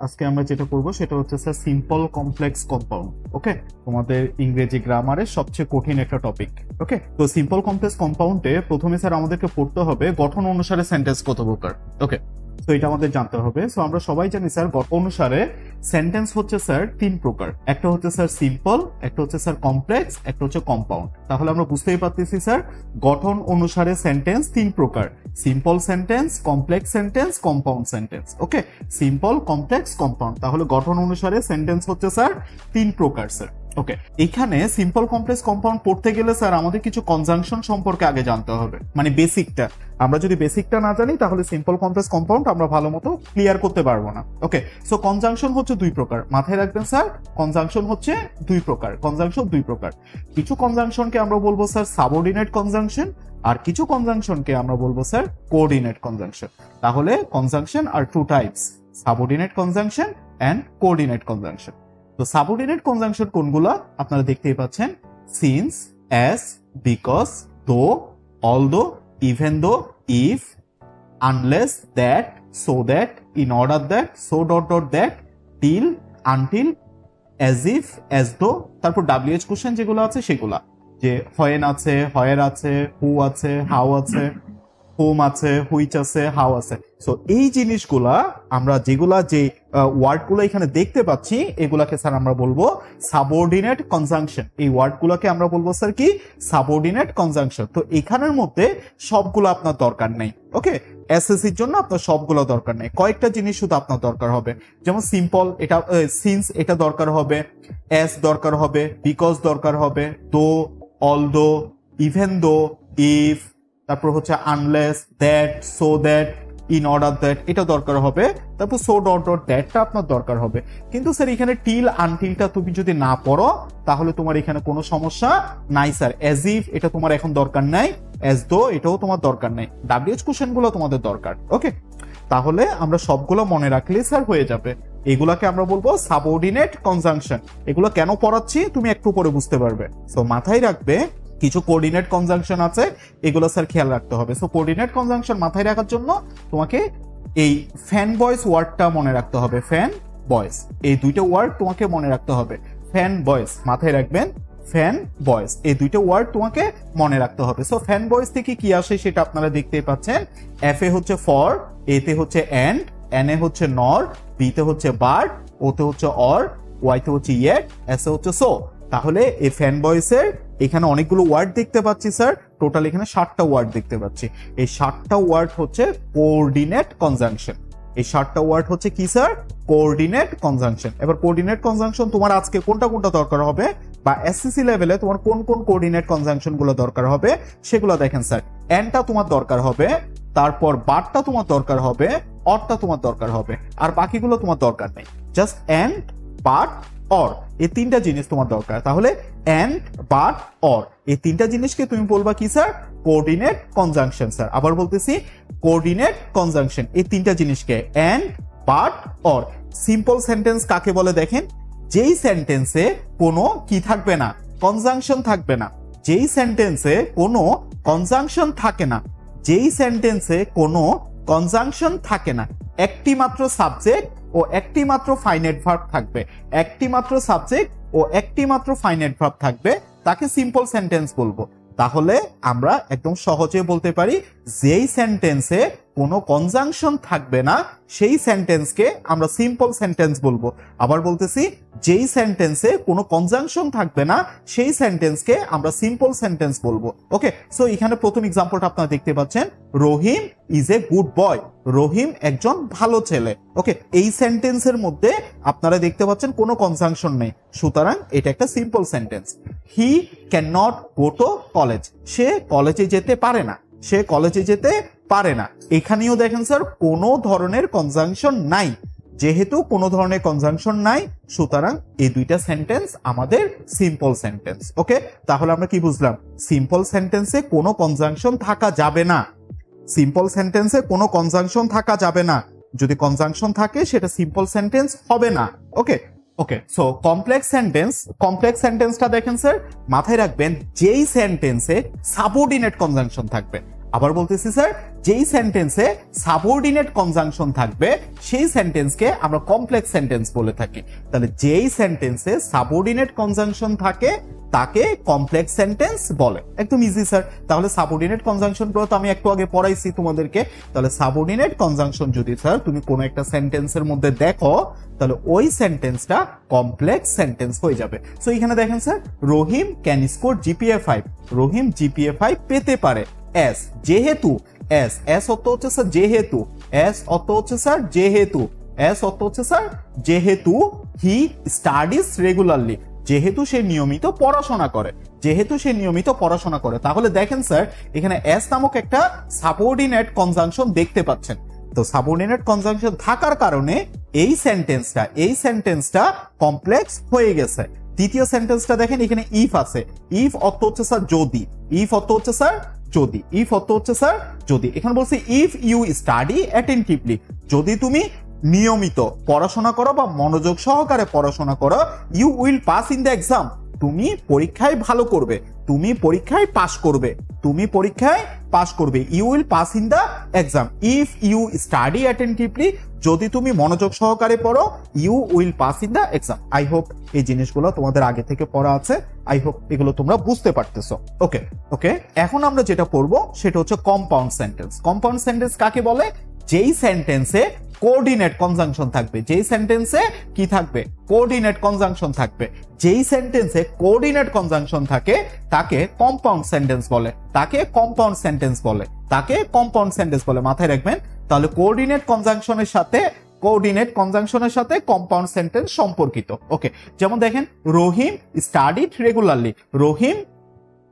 আজকে আমরা যেটা করব সেটা হচ্ছে স্যার সিম্পল কমপ্লেক্স কম্পাউন্ড। ওকে, তোমাদের ইংরেজি গ্রামারের সবচেয়ে কঠিন একটা টপিক। ওকে, তো সিম্পল কমপ্লেক্স কম্পাউন্ডে প্রথমে স্যার আমাদেরকে পড়তে হবে গঠন অনুসারে সেন্টেন্স কত প্রকার। ওকে, তো এটা আমাদের জানতে হবে। সো আমরা সবাই জানি স্যার গঠন অনুসারে সেন্টেন্স হচ্ছে স্যার তিন প্রকার, একটা হচ্ছে স্যার সিম্পল, একটা হচ্ছে স্যার কমপ্লেক্স, একটা হচ্ছে কম্পাউন্ড। তাহলে আমরা বুঝতেই পারতেছি স্যার গঠন অনুসারে সেন্টেন্স তিন প্রকার, simple sentence, complex sentence, compound sentence. Okay, simple, complex, compound. তাহলে গঠন অনুসারে সেন্টেন্স হচ্ছে স্যার তিন প্রকার স্যার। ওকে, এখানে সিম্পল কমপ্লেক্স কম্পাউন্ড পড়তে গেলে স্যার আমাদের কিছু কনজাংশন সম্পর্কে আগে জানতে হবে, মানে বেসিকটা। আমরা যদি বেসিকটা না জানি তাহলে সিম্পল কমপ্লেক্স কম্পাউন্ড আমরা ভালো মতো ক্লিয়ার করতে পারবো না। ওকে, সো কনজাংশন হচ্ছে দুই প্রকার, মাথায় রাখবেন স্যার। কনজাংশন হচ্ছে দুই প্রকার, কনজাংশন দুই প্রকার। কিছু কনজাংশনকে আমরা বলবো স্যার সাবঅর্ডিনেট কনজাংশন, আর কিছু কনজাংশনকে আমরা বলবো স্যার কোঅর্ডিনেট কনজাংশন। তাহলে conjunction are two types, subordinate conjunction and coordinate conjunction. তো সাবঅর্ডিনেট কনজাংশন কোনগুলো আপনারা দেখতেই পাচ্ছেন, since, as, because, though, although, even though, if, unless, that, so that, in order that, so dot dot that, till, until, as if, as though. তারপর WH question যেগুলো আছে সেগুলা, যে হোয়েন আছে, হোয়ার আছে, হু আছে, হাউ আছে, হোম আছে, হুইচ আছে, হাউ আছে। সো এই জিনিসগুলা আমরা যেগুলা যে ওয়ার্ডগুলো এখানে দেখতে পাচ্ছি এগুলাকে স্যার আমরা বলবো সাবঅর্ডিনেট কনজাংশন। এই ওয়ার্ডগুলোকে আমরা বলবো স্যার কি, সাবঅর্ডিনেট কনজাংশন। তো এখানের মধ্যে সবগুলো আপনার দরকার নেই। ওকে, এসএসসির জন্য আপনার সবগুলো দরকার নেই, কয়েকটা জিনিস শুধু আপনার দরকার হবে। যেমন সিম্পল, এটা সিন্স এটা দরকার হবে, অ্যাজ দরকার হবে, বিকজ দরকার হবে, দো, অলদো, ইভেন দো, ইফ, তারপর হচ্ছে unless, that, so that, in order that এটা দরকার হবে, তারপর সো ডট ডট দ্যাটটা আপনার দরকার হবে। কিন্তু স্যার এখানে টিল, আনটিলটা তুমি যদি না পড়ো তাহলে তোমার এখানে কোনো সমস্যা নাই স্যার। অ্যাজ ইফ এটা তোমার এখন দরকার নাই, অ্যাজ দো এটাও তোমার দরকার নাই, WH কোশ্চেন গুলো তোমাদের দরকার। ওকে, তাহলে আমরা সবগুলো মনে রাখলে স্যার হয়ে যাবে। এগুলাকে আমরা বলবো সাবঅর্ডিনেট কনজাংশন। এগুলো কেন পড়াচ্ছি তুমি একটু পরে বুঝতে পারবে। সো মাথায় রাখবে কিছু কোঅর্ডিনেট কনজাংশন আছে, এগুলো স্যার খেয়াল রাখতে হবে। সো কোঅর্ডিনেট কনজাংশন মাথায় রাখার জন্য তোমাকে এই ফ্যান বয়েস ওয়ার্ডটা মনে রাখতে হবে, ফ্যান বয়েস, এই দুইটা ওয়ার্ড তোমাকে মনে রাখতে হবে। ফ্যান বয়েস মাথায় রাখবেন, ফ্যান বয়েস এই দুইটা ওয়ার্ড তোমাকে মনে রাখতে হবে। সো ফ্যান বয়েস থেকে কি আসে সেটা আপনারা দেখতেই পাচ্ছেন। এফ এ হচ্ছে ফর, এ তে হচ্ছে এন্ড, এন এ হচ্ছে নর, বি তে হচ্ছে বার্ড, ও তে হচ্ছে অর, ওয়াই তে হচ্ছে ইয়েট, এস এ হচ্ছে সো। তাহলে এই ফ্যান বয়েসের এখানে অনেকগুলো ওয়ার্ড দেখতে পাচ্ছি স্যার, টোটাল এখানে 7টা ওয়ার্ড দেখতে পাচ্ছি। এই 7টা ওয়ার্ড হচ্ছে কোঅর্ডিনেট কনজাংশন। এই 7টা ওয়ার্ড হচ্ছে কি স্যার, কোঅর্ডিনেট কনজাংশন। এবার কোঅর্ডিনেট কনজাংশন তোমার আজকে কোনটা কোনটা দরকার হবে, বা এসএসসি লেভেলে তোমার কোন কোন কোঅর্ডিনেট কনজাংশন গুলো দরকার হবে সেগুলো দেখেন স্যার। এন্ডটা তোমার দরকার হবে, তারপর বারটা তোমার দরকার হবে, অরটা তোমার দরকার হবে, আর বাকিগুলো তোমার দরকার নেই। জাস্ট এন্ড, বাট, অর এই তিনটা জিনিস তোমার দরকার। তাহলে এন্ড, বাট, অর এই তিনটা জিনিসকে তুমি বলবা কি স্যার, কোঅর্ডিনেট কনজাংশন স্যার। আবার বলতেছি কোঅর্ডিনেট কনজাংশন এই তিনটা জিনিসকে, and, but, or. Simple sentence কাকে বলে দেখেন, যেই সেন্টেন্সে কোনো কি থাকবে না, কনজাংশন থাকবে না। যেই সেন্টেন্সে কোনো কনজাংশন থাকে না, যেই সেন্টেন্সে কোনো কনজাংশন থাকে না, একটি মাত্র সাবজেক্ট ও একটি মাত্র ফাইনাইট ভার্ব থাকবে, একটি মাত্র সাবজেক্ট ও একটি মাত্র ফাইনাইট ভার্ব থাকবে, তাকে সিম্পল সেন্টেন্স বলবো। তাহলে আমরা একদম সহজে বলতে পারি যেই সেন্টেন্সে কোনো কনজাংশন থাকবে না সেই সেন্টেন্সকে আমরা সিম্পল সেন্টেন্স বলবো। আবার বলতেছি, যেই সেন্টেন্সে কোনো কনজাংশন থাকবে না সেই সেন্টেন্সকে আমরা সিম্পল সেন্টেন্স বলবো। ওকে, সো এখানে প্রথম এক্সাম্পলটা আপনারা দেখতে পাচ্ছেন, রহিম ইজ এ গুড বয়, রহিম একজন ভালো ছেলে। ওকে, এই সেন্টেন্সের মধ্যে আপনারা দেখতে পাচ্ছেন কোনো কনজাংশন নেই, সুতরাং এটা একটা simple sentence. He can not go to college, সে কলেজে যেতে পারে না, সে কলেজে যেতে পারে না। এখানেও দেখেন স্যার কোনো ধরনের কনজাংশন নাই, যেহেতু কোনো ধরনের কনজাংশন নাই সুতরাং এই দুইটা সেন্টেন্স আমাদের সিম্পল সেন্টেন্স। ওকে, তাহলে আমরা কি বুঝলাম, সিম্পল সেন্টেন্সে কোনো কনজাংশন থাকা যাবে না, সিম্পল সেন্টেন্সে কোনো কনজাংশন থাকা যাবে না, যদি কনজাংশন থাকে সেটা সিম্পল সেন্টেন্স হবে না। ওকে ওকে, সো কমপ্লেক্স সেন্টেন্স, কমপ্লেক্স সেন্টেন্সটা দেখেন স্যার, মাথায় রাখবেন যেই সেন্টেন্সে সাবঅর্ডিনেট কনজাংশন থাকবে। আবার বলতেছি স্যার, যেই সেন্টেন্সে সাবঅর্ডিনেট কনজাংশন থাকবে সেই সেন্টেন্সকে আমরা কমপ্লেক্স সেন্টেন্স বলে থাকি। তাহলে যেই সেন্টেন্সে সাবঅর্ডিনেট কনজাংশন থাকে তাকে কমপ্লেক্স সেন্টেন্স বলে। একদম ইজি স্যার। তাহলে সাবঅর্ডিনেট কনজাংশন গুলো তো আমি একটু আগে পড়াইছি তোমাদেরকে। তাহলে সাবঅর্ডিনেট কনজাংশন যদি স্যার তুমি কোনো একটা সেন্টেন্সের মধ্যে দেখো তাহলে ওই সেন্টেন্সটা কমপ্লেক্স সেন্টেন্স হয়ে যাবে। সো এখানে দেখেন sir, Rahim can score GPA 5, Rahim GPA 5 পেতে পারে এস, যেহেতু এস, এস অর্থ হচ্ছে স্যার যেহেতু, এস অর্থ হচ্ছে স্যার যেহেতু, এস অর্থ হচ্ছে স্যার যেহেতু হি স্টাডিজ রেগুলারলি, যেহেতু সে নিয়মিত পড়াশোনা করে, যেহেতু সে নিয়মিত পড়াশোনা করে। তাহলে দেখেন স্যার এখানে এস নামক একটা সাবঅর্ডিনেট কনজাংশন দেখতে পাচ্ছেন। তো সাবঅর্ডিনেট কনজাংশন থাকার কারণে এই সেন্টেন্সটা কমপ্লেক্স হয়ে গেছে। দ্বিতীয় সেন্টেন্সটা দেখেন, এখানে ইফ আছে, ইফ অর্থ হচ্ছে স্যার যদি, ইফ অর্থ হচ্ছে স্যার যদি, ইফ অর্থ হচ্ছে স্যার যদি। এখানে বলছি ইফ ইউ স্টাডি অ্যাটেন্টিভলি, যদি তুমি নিয়মিত পড়াশোনা করো বা মনোযোগ সহকারে পড়াশোনা করো, you will pass in the exam, তুমি পরীক্ষায় ভালো করবে, তুমি পরীক্ষায় পাস করবে, তুমি পরীক্ষায় পাস করবে, you will pass in the exam. If you study attentively, যদি তুমি মনোযোগ সহকারে পড়ো, you will pass in the exam. I hope এই জিনিসগুলো তোমাদের আগে থেকে পড়া আছে, আই হোপ এগুলো তোমরা বুঝতে পারতেছো। ওকে ওকে, এখন আমরা যেটা পড়বো সেটা হচ্ছে কম্পাউন্ড সেন্টেন্স। কম্পাউন্ড সেন্টেন্স কাকে বলে? যেই সেন্টেন্সে কোঅর্ডিনেট কনজাংশন থাকবে, যেই সেন্টেন্সে কি থাকবে? কোঅর্ডিনেট কনজাংশন থাকবে। যেই সেন্টেন্সে কোঅর্ডিনেট কনজাংশন থাকে তাকে কম্পাউন্ড সেন্টেন্স বলে, তাকে কম্পাউন্ড সেন্টেন্স বলে, তাকে কম্পাউন্ড সেন্টেন্স বলে। মাথায় রাখবেন। তাহলে কোঅর্ডিনেট কনজাংশনের সাথে কম্পাউন্ড সেন্টেন্স সম্পর্কিত। ওকে, যেমন দেখেন, রহিম স্টাডিড রেগুলারলি, রহিম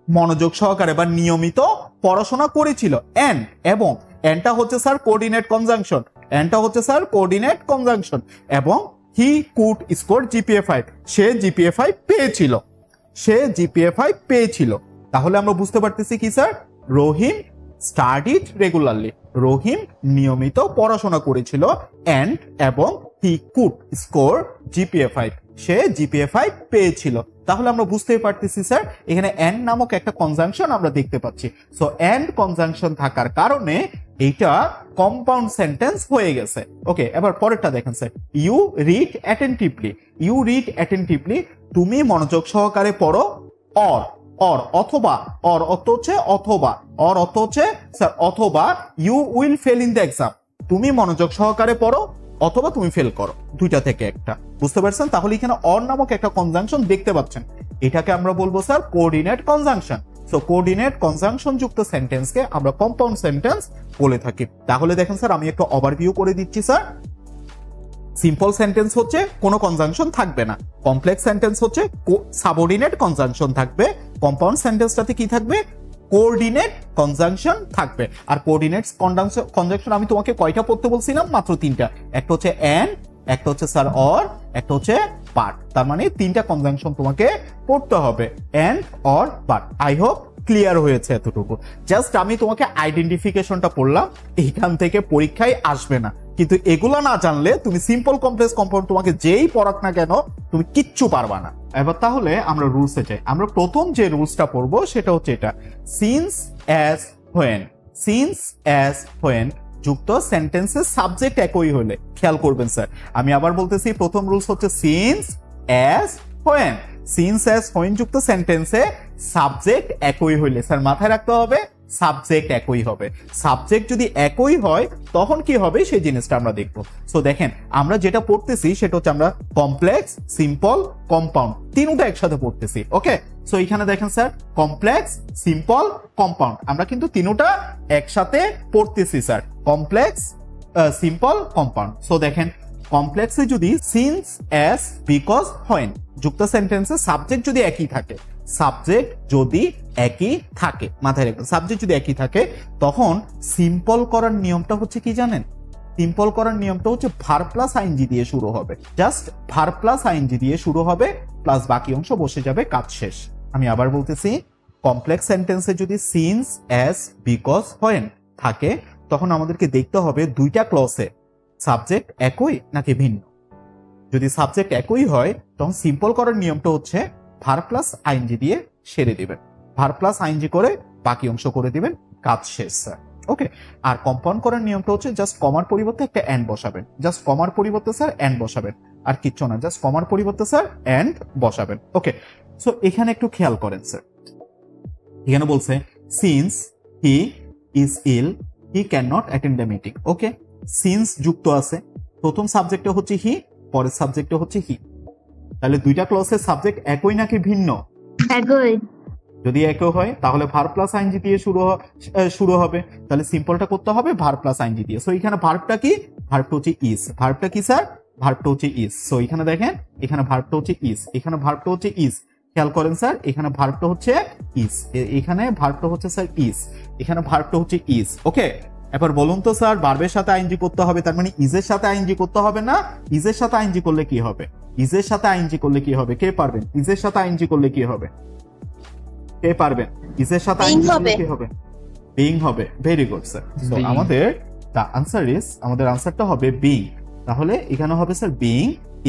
মনোযোগ সহকারে বা নিয়মিত পড়াশোনা করেছিল। এন্ড, এবং, এন্ডটা হচ্ছে স্যার কোঅর্ডিনেট কনজাংশন, এন্ডটা হচ্ছে স্যার কোঅর্ডিনেট কনজাংশন। এবং হি কুড স্কোর জিপিএ 5, সে জিপিএ 5 পেয়েছিল, সে জিপিএ 5 পেয়েছিল। তাহলে আমরা বুঝতে পারতেছি কি স্যার? রহিম স্টাডিড রেগুলারলি, রহিম নিয়মিত পড়াশোনা করেছিল। এন্ড, এবং হি কুড স্কোর জিপিএ 5, সে জিপিএ 5 পেয়েছিল। তাহলে আমরা বুঝতেই পারতেছি স্যার এখানে এন্ড নামক একটা কনজাংশন আমরা দেখতে পাচ্ছি। সো এন্ড কনজাংশন থাকার কারণে এইটা কম্পাউন্ড সেন্টেন্স হয়ে গেছে। ওকে, এবার পরেরটা দেখেন sir, you read attentively, you read attentively, তুমি মনোযোগ সহকারে পড়ো। অর, অর অথবা, অর অর্থ হচ্ছে অথবা, অর অর্থ হচ্ছে স্যার অথবা, you will fail in the exam, তুমি মনোযোগ সহকারে পড়ো অথবা তুমি ফেল করো, দুইটা থেকে একটা। বুঝতে পারছেন? তাহলে এখানে অর নামক একটা কনজাংশন দেখতে পাচ্ছেন, এটাকে আমরা বলবো sir coordinate conjunction. So coordinate conjunction যুক্ত সেন্টেন্সকে আমরা কম্পাউন্ড সেন্টেন্স বলে থাকি। তাহলে দেখেন স্যার আমি একটু ওভারভিউ করে দিচ্ছি স্যার। সিম্পল সেন্টেন্স হচ্ছে কোনো কনজাংশন থাকবে না, কমপ্লেক্স সেন্টেন্স হচ্ছে সাবঅর্ডিনেট কনজাংশন থাকবে, কম্পাউন্ড সেন্টেন্সটাতে কি থাকবে? কোঅর্ডিনেট কনজাংশন থাকবে। আর কোঅর্ডিনেট কনজাংশন আমি তোমাকে কয়টা পড়তে বলছিলাম? মাত্র 3টা। একটা হচ্ছে এন্ড, একটা হচ্ছে স্যার অর, একটা হচ্ছে বাট। তার মানে 3টা কনজাংশন তোমাকে পড়তে হবে, and, or, but. I hope clear হয়েছে এতটুকু। জাস্ট আমি তোমাকে আইডেন্টিফিকেশনটা পড়লাম, এইখান থেকে পরীক্ষায় আসবে না। কিন্তু এগুলো না জানলে তুমি সিম্পল কমপ্লেক্স কম্পাউন্ড তোমাকে যেই পড়াক না কেন তুমি কিচ্ছু পারবা না। এবার তাহলে আমরা রুলসে যাই। আমরা প্রথম যে রুলসটা পড়বো সেটা হচ্ছে এটা, since as when, since as when যুক্ত সেন্টেন্সের সাবজেক্ট একই হলে, খেয়াল করবেন স্যার আমি আবার বলতেছি, প্রথম রুলস হচ্ছে since as when, since as when যুক্ত সেন্টেন্সে সাবজেক্ট একই হইলে, স্যার মাথায় রাখতে হবে সাবজেক্ট একই হবে। সাবজেক্ট যদি একই হয় তখন কি হবে সেই জিনিসটা আমরা দেখব। সো দেখেন আমরা যেটা পড়তেছি সেটা হচ্ছে আমরা কমপ্লেক্স, সিম্পল, কম্পাউন্ড তিনটা একসাথে পড়তেছি। ওকে, সো এখানে দেখেন স্যার কমপ্লেক্স, সিম্পল, কম্পাউন্ড আমরা কিন্তু তিনটা একসাথে পড়তেছি sir, complex, simple, compound. So দেখেন কমপ্লেক্সে যদি সিন্স অ্যাজ বিকজ হোয়েন যুক্ত সেন্টেন্সে সাবজেক্ট যদি একই থাকে, সাবজেক্ট যদি একই থাকে, মাথায় রাখবেন সাবজেক্ট যদি একই থাকে তখন সিম্পল করার নিয়মটা হচ্ছে কি জানেন? সিম্পল করার নিয়মটা হচ্ছে ভার প্লাস আইএনজি দিয়ে শুরু হবে, জাস্ট ভার প্লাস আইএনজি দিয়ে শুরু হবে, প্লাস বাকি অংশ বসে যাবে, কাজ শেষ। আমি আবার বলতেছি, কমপ্লেক্স সেন্টেন্সে যদি সিন্স অ্যাজ বিকজ হোয়েন থাকে তখন আমাদেরকে দেখতে হবে দুইটা ক্লসে সাবজেক্ট একই নাকি ভিন্ন। যদি সাবজেক্ট একই হয় তখন সিম্পল করার নিয়মটা হচ্ছে ভার প্লাস আইএনজি দিয়ে সেরে দিবেন, ভার প্লাস আইএনজি করে বাকি অংশ করে দিবেন, কাজ শেষ স্যার। ওকে, আর কম্পাউন্ড করার নিয়মটা হচ্ছে জাস্ট কমার পরিবর্তে একটা এন্ড বসাবেন, জাস্ট কমার পরিবর্তে স্যার এন্ড বসাবেন, আর কিচ্ছু না, জাস্ট কমার পরিবর্তে স্যার এন্ড বসাবেন। ওকে, সো এখানে একটু খেয়াল করেন স্যার, এখানে বলছে since he is ill he can not attend the meeting. Okay, since যুক্ত আছে, প্রথম সাবজেক্টে হচ্ছে হি, পরের সাবজেক্টে হচ্ছে হি, তাহলে দুইটা ক্লসের সাবজেক্ট একই নাকি ভিন্ন? একই। যদি একই হয় তাহলে ভার্ব প্লাস আইএনজি দিয়ে শুরু হবে, তাহলে সিম্পলটা করতে হবে ভার্ব প্লাস আইএনজি দিয়ে। সো এখানে ভার্বটা কি? ভার্বটা হচ্ছে ইজ। ভার্বটা কি স্যার? ভার্বটা হচ্ছে ইজ। সো এখানে দেখেন, এখানে ভার্বটা হচ্ছে ইজ, এখানে ভার্বটা হচ্ছে ইজ। খেয়াল করেন স্যার, এখানে ভার্বটা হচ্ছে ইজ, এখানে ভার্বটা হচ্ছে স্যার ইজ, এখানে ভার্বটা হচ্ছে ইজ। ওকে, এবার বলুন তো স্যার, ভার্বের সাথে আইএনজি করতে হবে, তার মানে ইজের সাথে আইএনজি করতে হবে না? ইজের সাথে আইএনজি করলে কি হবে? ইজের সাথে আইএনজি করলে কি হবে? কে পারবেন? ইজের সাথে আইএনজি করলে কি হবে? কে পারবেন? ইজের সাথে আইএনজি করলে কি হবে? বিং হবে। Very good sir. সো আমাদের দা আনসার ইজ, আমাদের আনসারটা হবে বিং। তাহলে এখানে হবে sir being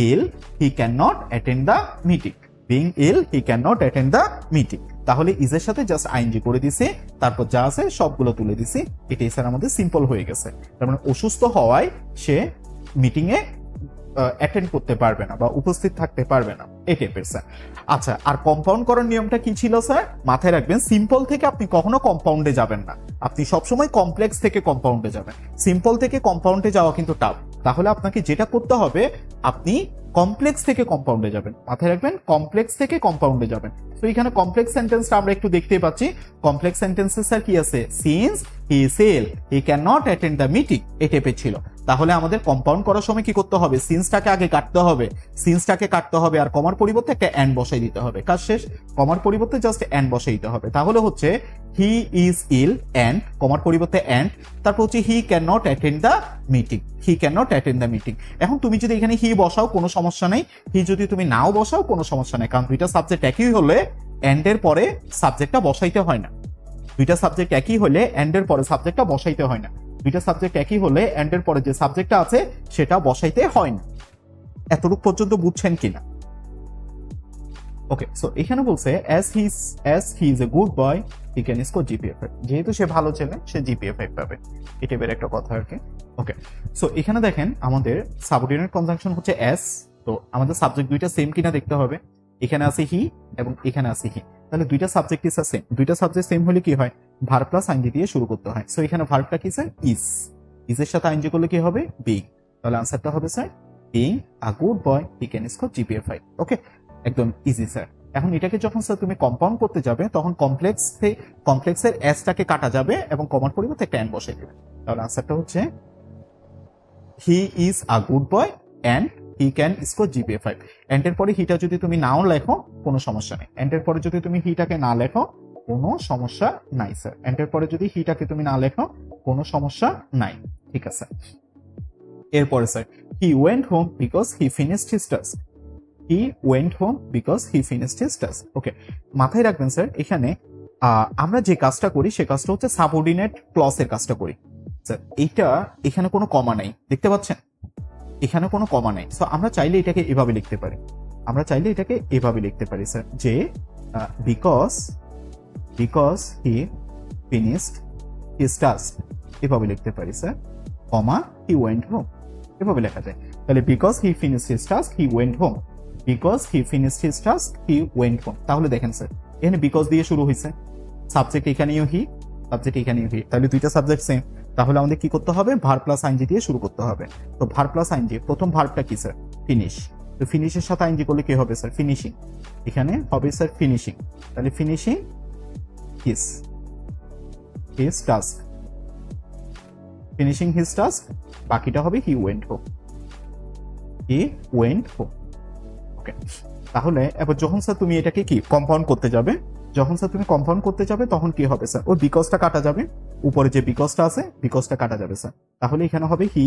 ill he can not attend the meeting. Being ill he can not attend the meeting. তাহলে ইজের সাথে জাস্ট আইএনজি করে দিছি, তারপর যা আছে সবগুলো তুলে দিছি, এটাই স্যার আমাদের সিম্পল হয়ে গেছে। তার মানে অসুস্থ হওয়ায় সে মিটিং এ অ্যাটেন্ড করতে পারবে না বা উপস্থিত থাকতে পারবে না, এই টাইপের স্যার। আচ্ছা, আর কম্পাউন্ড করার নিয়মটা কি ছিল স্যার? মাথায় রাখবেন, সিম্পল থেকে আপনি কখনো কম্পাউন্ডে যাবেন না, আপনি সবসময় কমপ্লেক্স থেকে কম্পাউন্ডে যাবেন। সিম্পল থেকে কম্পাউন্ডে যাওয়া কিন্তু টাফ। তাহলে আপনাকে যেটা করতে হবে, আপনি কমপ্লেক্স থেকে কম্পাউন্ডে যাবেন। মাথায় রাখবেন, কমপ্লেক্স থেকে কম্পাউন্ডে যাবেন। তো এখানে কমপ্লেক্স সেন্টেন্সটা আমরা একটু দেখতেই পাচ্ছি। কমপ্লেক্স সেন্টেন্সে স্যার কি আছে? Since he is ill he can not attend the meeting, এই টাইপের ছিল। তাহলে আমাদের কম্পাউন্ড করার সময় কি করতে হবে? সিন্সটাকে আগে কাটতে হবে, সিন্সটাকে কাটতে হবে, আর কমার পরিবর্তে একটা এন্ড বসাই দিতে হবে। কাজ শেষ। কমার পরিবর্তে জাস্ট এন্ড বসাই দিতে হবে। তাহলে হচ্ছে হি ইজ ইল এন্ড কমার পরিবর্তে এন্ড, তারপর হচ্ছে হি can not attend the meeting, he can not attend the meeting. এখন তুমি যদি এখানে হি বসাও কোনো সমস্যা নেই, হি যদি তুমি নাও বসাও কোনো সমস্যা নেই, কারণ দুইটা সাবজেক্ট একই হলে এন্ড এর পরে সাবজেক্টটা বসাইতে হয় না। দুইটা সাবজেক্ট একই হলে এন্ড এর পরে সাবজেক্টটা বসাইতে হয় না। দুইটা সাবজেক্ট একই হলে এন্ড এর পরে যে সাবজেক্টটা আছে সেটা বসাইতে হয় না। এতটুকু পর্যন্ত বুঝছেন কিনা? ওকে, সো এখানে বলছে as he is a good boy he can score GPA 5, যেহেতু সে ভালো ছেলে সে GPA 5 পাবে, এটা বের একটা কথা আর কি। ওকে, সো এখানে দেখেন আমাদের সাবঅর্ডিনেট কনজাংশন হচ্ছে as, তো আমাদের সাবজেক্ট দুইটা সেম কিনা দেখতে হবে। এখানে আছে হি এবং এখানে আছে হি, তাহলে দুইটা সাবজেক্ট ইজ সেম। দুইটা সাবজেক্ট সেম হলে কি হয়? ভার্ব প্লাস আইএনজি দিয়ে শুরু করতে হয়। সো এখানে ভার্বটা কি স্যার? ইজ। ইজের সাথে আইএনজি করলে কি হবে? বিং। তাহলে আনসারটা হবে sir being a good boy he can score GPA 5। ওকে, একদম ইজি স্যার। এখন এটাকে যখন স্যার তুমি কম্পাউন্ড করতে যাবে তখন কমপ্লেক্সের এসটাকে কাটা যাবে এবং কমার পরিবর্তে একটা এন্ড বসাই দেবে। তাহলে আনসারটা হচ্ছে he is a good boy and he can score GPA 5। And এর পরে হিটা যদি তুমি নাও লেখো কোনো সমস্যা নেই। এন্ড এর পরে যদি তুমি হিটাকে না লেখো কোনো সমস্যা নাই স্যার। এন্ড এর পরে যদি হিটাকে তুমি না লেখো কোনো সমস্যা নাই, ঠিক আছে। এরপরে sir he went home because he finished his task. He went home because he finished his task. Okay, মাথায় রাখবেন স্যার, এখানে আমরা যে কাজটা করি সে কাজটা হচ্ছে সাবঅর্ডিনেট ক্লজের কাজটা করি স্যার। এইটা এখানে কোনো কমা নাই, দেখতে পাচ্ছেন? এখানে কোনো কমা নাই। সো আমরা চাইলে এটাকে এভাবে লিখতে পারি, আমরা চাইলে এটাকে এভাবে লিখতে পারি স্যার, যে because he finished his task, এভাবে লিখতে পারি স্যার, কমা হি ওয়েন্ট হোম, এভাবে লেখা যায়। তাহলে because he finished his task he went home, because he finished his task he went home. তাহলে দেখেন স্যার, এখানে বিকজ দিয়ে শুরু হয়েছে, সাবজেক্ট এখানেও হি, সাবজেক্ট এখানেও হি, তাহলে দুইটা সাবজেক্ট সেম। তাহলে আমাদের কি করতে হবে? ভার্ব প্লাস আইএনজি দিয়ে শুরু করতে হবে। তো ভার্ব প্লাস আইএনজি, প্রথম ভার্বটা কি স্যার? ফিনিশ। তো ফিনিশের সাথে আইএনজি করলে কি হবে স্যার? ফিনিশিং। এখানে হবে স্যার ফিনিশিং, তাহলে finishing his task, finishing his task, বাকিটা হবে he went home, he went home. Okay, তাহলে এবার যখন স্যার তুমি এটাকে কি কম্পাউন্ড করতে যাবে, যখন স্যার তুমি কম্পাউন্ড করতে যাবে তখন কি হবে স্যার? ওই বিকজটা কাটা যাবে, উপরে যে বিকজটা আছে বিকজটা কাটা যাবে স্যার। তাহলে এখানে হবে হি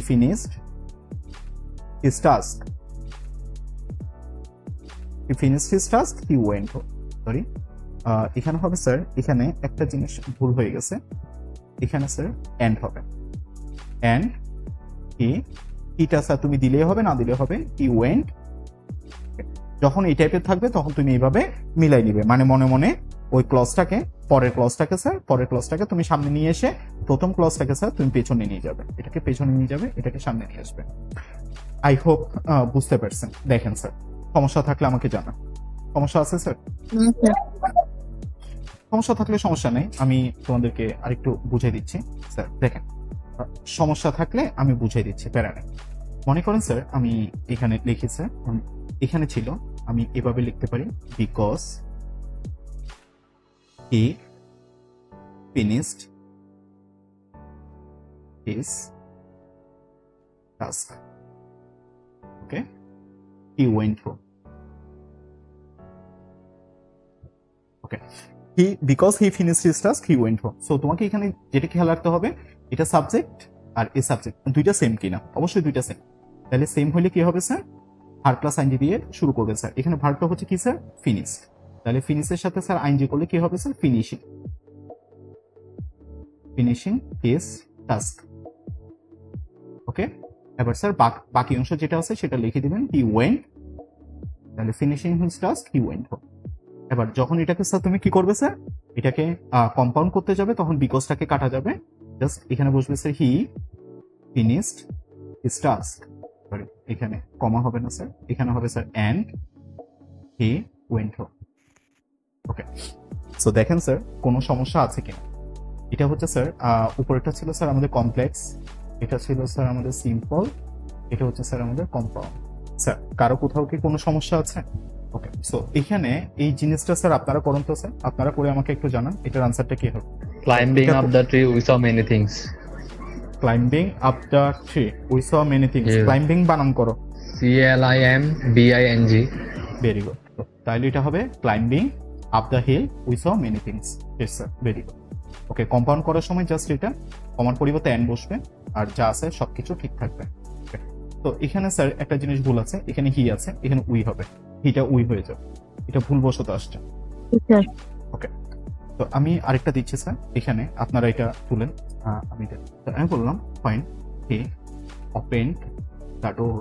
finished his task, he finished his task he went home. Sorry, এখানে হবে স্যার, এখানে একটা জিনিস ভুল হয়ে গেছে, এখানে স্যার এন্ড হবে, এন্ড হিটা স্যার তুমি দিলেই হবে না দিলে হবে হি ওয়েন্ট। যখন এই টাইপের থাকবে তখন তুমি এইভাবে মিলাই নিবে, মানে মনে মনে ওই ক্লজটাকে পরের ক্লজটাকে তুমি সামনে নিয়ে এসে প্রথম ক্লজটাকে স্যার তুমি পেছনে নিয়ে যাবে, এটাকে পেছনে নিয়ে যাবে, এটাকে সামনে নিয়ে আসবে। আই হোপ বুঝতে পারছেন। দেখেন স্যার, সমস্যা থাকলে আমাকে জানা। সমস্যা আছে স্যার? সমস্যা থাকলে সমস্যা নেই, আমি তোমাদেরকে আরেকটু বুঝিয়ে দিচ্ছি। স্যার দেখেন, সমস্যা থাকলে আমি বুঝিয়ে দিচ্ছি, প্যারা নেই। মনে করেন স্যার আমি এখানে লিখি, স্যার এখানে ছিল, আমি এভাবে লিখতে পারি, because he finished his task. Okay, he went home. Okay, because he finished his task he went home. So তোমাকে এখানে যেটা খেয়াল রাখতে হবে, এটা সাবজেক্ট আর এ সাবজেক্ট দুইটা সেম কিনা। অবশ্যই দুইটা সেম। তাহলে সেম হলে কি হবে স্যার, ভার্ব প্লাস আইএনজি দিয়ে শুরু করবে স্যার। এখানে ভার্বটা হচ্ছে কি স্যার, ফিনিশড। তাহলে ফিনিশের সাথে স্যার আইএনজি করলে কি হবে স্যার, ফিনিশিং হিজ টাস্ক। ওকে, এবার স্যার বাকি অংশ যেটা আছে সেটা লিখে দিবেন, হি ওয়েন্ট। তাহলে finishing his task he went home. এবার যখন এটাকে স্যার তুমি কি করবে স্যার, এটাকে কম্পাউন্ড করতে যাবে, তখন বিকজটাকে কাটা যাবে, জাস্ট এখানে বসবে sir he finished his task. Sorry, এখানে কমা হবে না স্যার, এখানে হবে sir and he went home. Okay, so দেখেন স্যার কোনো সমস্যা আছে কিনা। এটা হচ্ছে স্যার উপরেরটা ছিল স্যার আমাদের কমপ্লেক্স, এটা ছিল স্যার আমাদের সিম্পল, এটা হচ্ছে স্যার আমাদের কম্পাউন্ড। স্যার কারো কোথাও কি কোনো সমস্যা আছে? ওকে, সো এখানে এই জিনিসটা স্যার আপনারা করুন তো স্যার, আপনারা করে আমাকে একটু জানান এটার আনসারটা কি হবে। Climbing up the tree, we saw many things. Climbing up the tree we saw many things. Yes. Climbing বানান করো, CLIMBING. Very good. তাহলে এটা হবে climbing up the hill we saw many things. Yes sir, very good. Okay, compound করার সময় just এটা কমার পরিবর্তে এন্ড বসবে, আর যা আছে সবকিছু ঠিক থাকবে। Okay, তো এখানে স্যার একটা জিনিস ভুল আছে, এখানে হি আছে, এখানে উই হবে, হিটা উই হয়ে যাবে, এটা ভুলবশত আসছে। ওকে, তো আমি আরেকটা দিচ্ছি স্যার, এখানে আপনারা এটা তুলেন। আমি বললাম point, he opened the door,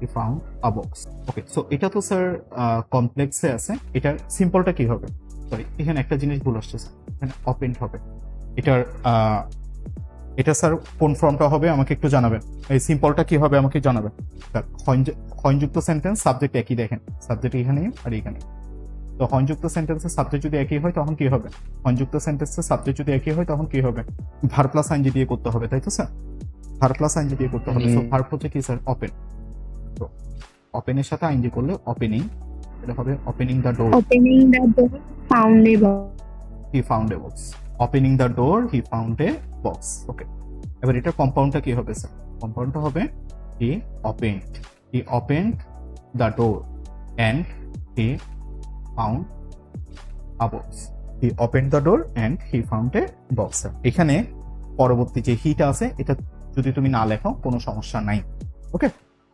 he found a box. Okay, so এটা তো স্যার কমপ্লেক্সে আছে, এটার সিম্পলটা কি হবে? সরি, এখানে একটা জিনিস ভুল আসছে স্যার, এখানে ওপেনড হবে। এটা স্যার কোন ফর্মটা হবে আমাকে একটু জানাবেন, এই সিম্পলটা কি হবে আমাকে জানাবেন স্যার। ক্ষয়যুক্ত সেন্টেন্স সাবজেক্ট একই, দেখেন সাবজেক্ট এখানে আর এখানে। তো ক্ষয়যুক্ত সেন্টেন্সের সাবজেক্ট যদি একই হয় তখন কি হবে? ক্ষয়যুক্ত সেন্টেন্সের সাবজেক্ট যদি একই হয় তখন কি হবে? ভার্ব প্লাস আইএনজি দিয়ে করতে হবে, তাই তো স্যার? ভার্ব প্লাস আইএনজি দিয়ে করতে হবে। সো ভার্ব হচ্ছে কি স্যার, ওপেন। তো ওপেনের সাথে আইএনজি করলে ওপেনিং, এটা হবে opening the door, Opening the door, found a box. He found a box. Opening the door, he found a box. Okay, এবার এটার কম্পাউন্ডটা কি হবে স্যার? কম্পাউন্ডটা হবে he opened the door and he found a box. He opened the door and he found a box. এখানে পরবর্তী যে হিটা আছে এটা যদি তুমি না লেখো কোনো সমস্যা নাই। ওকে,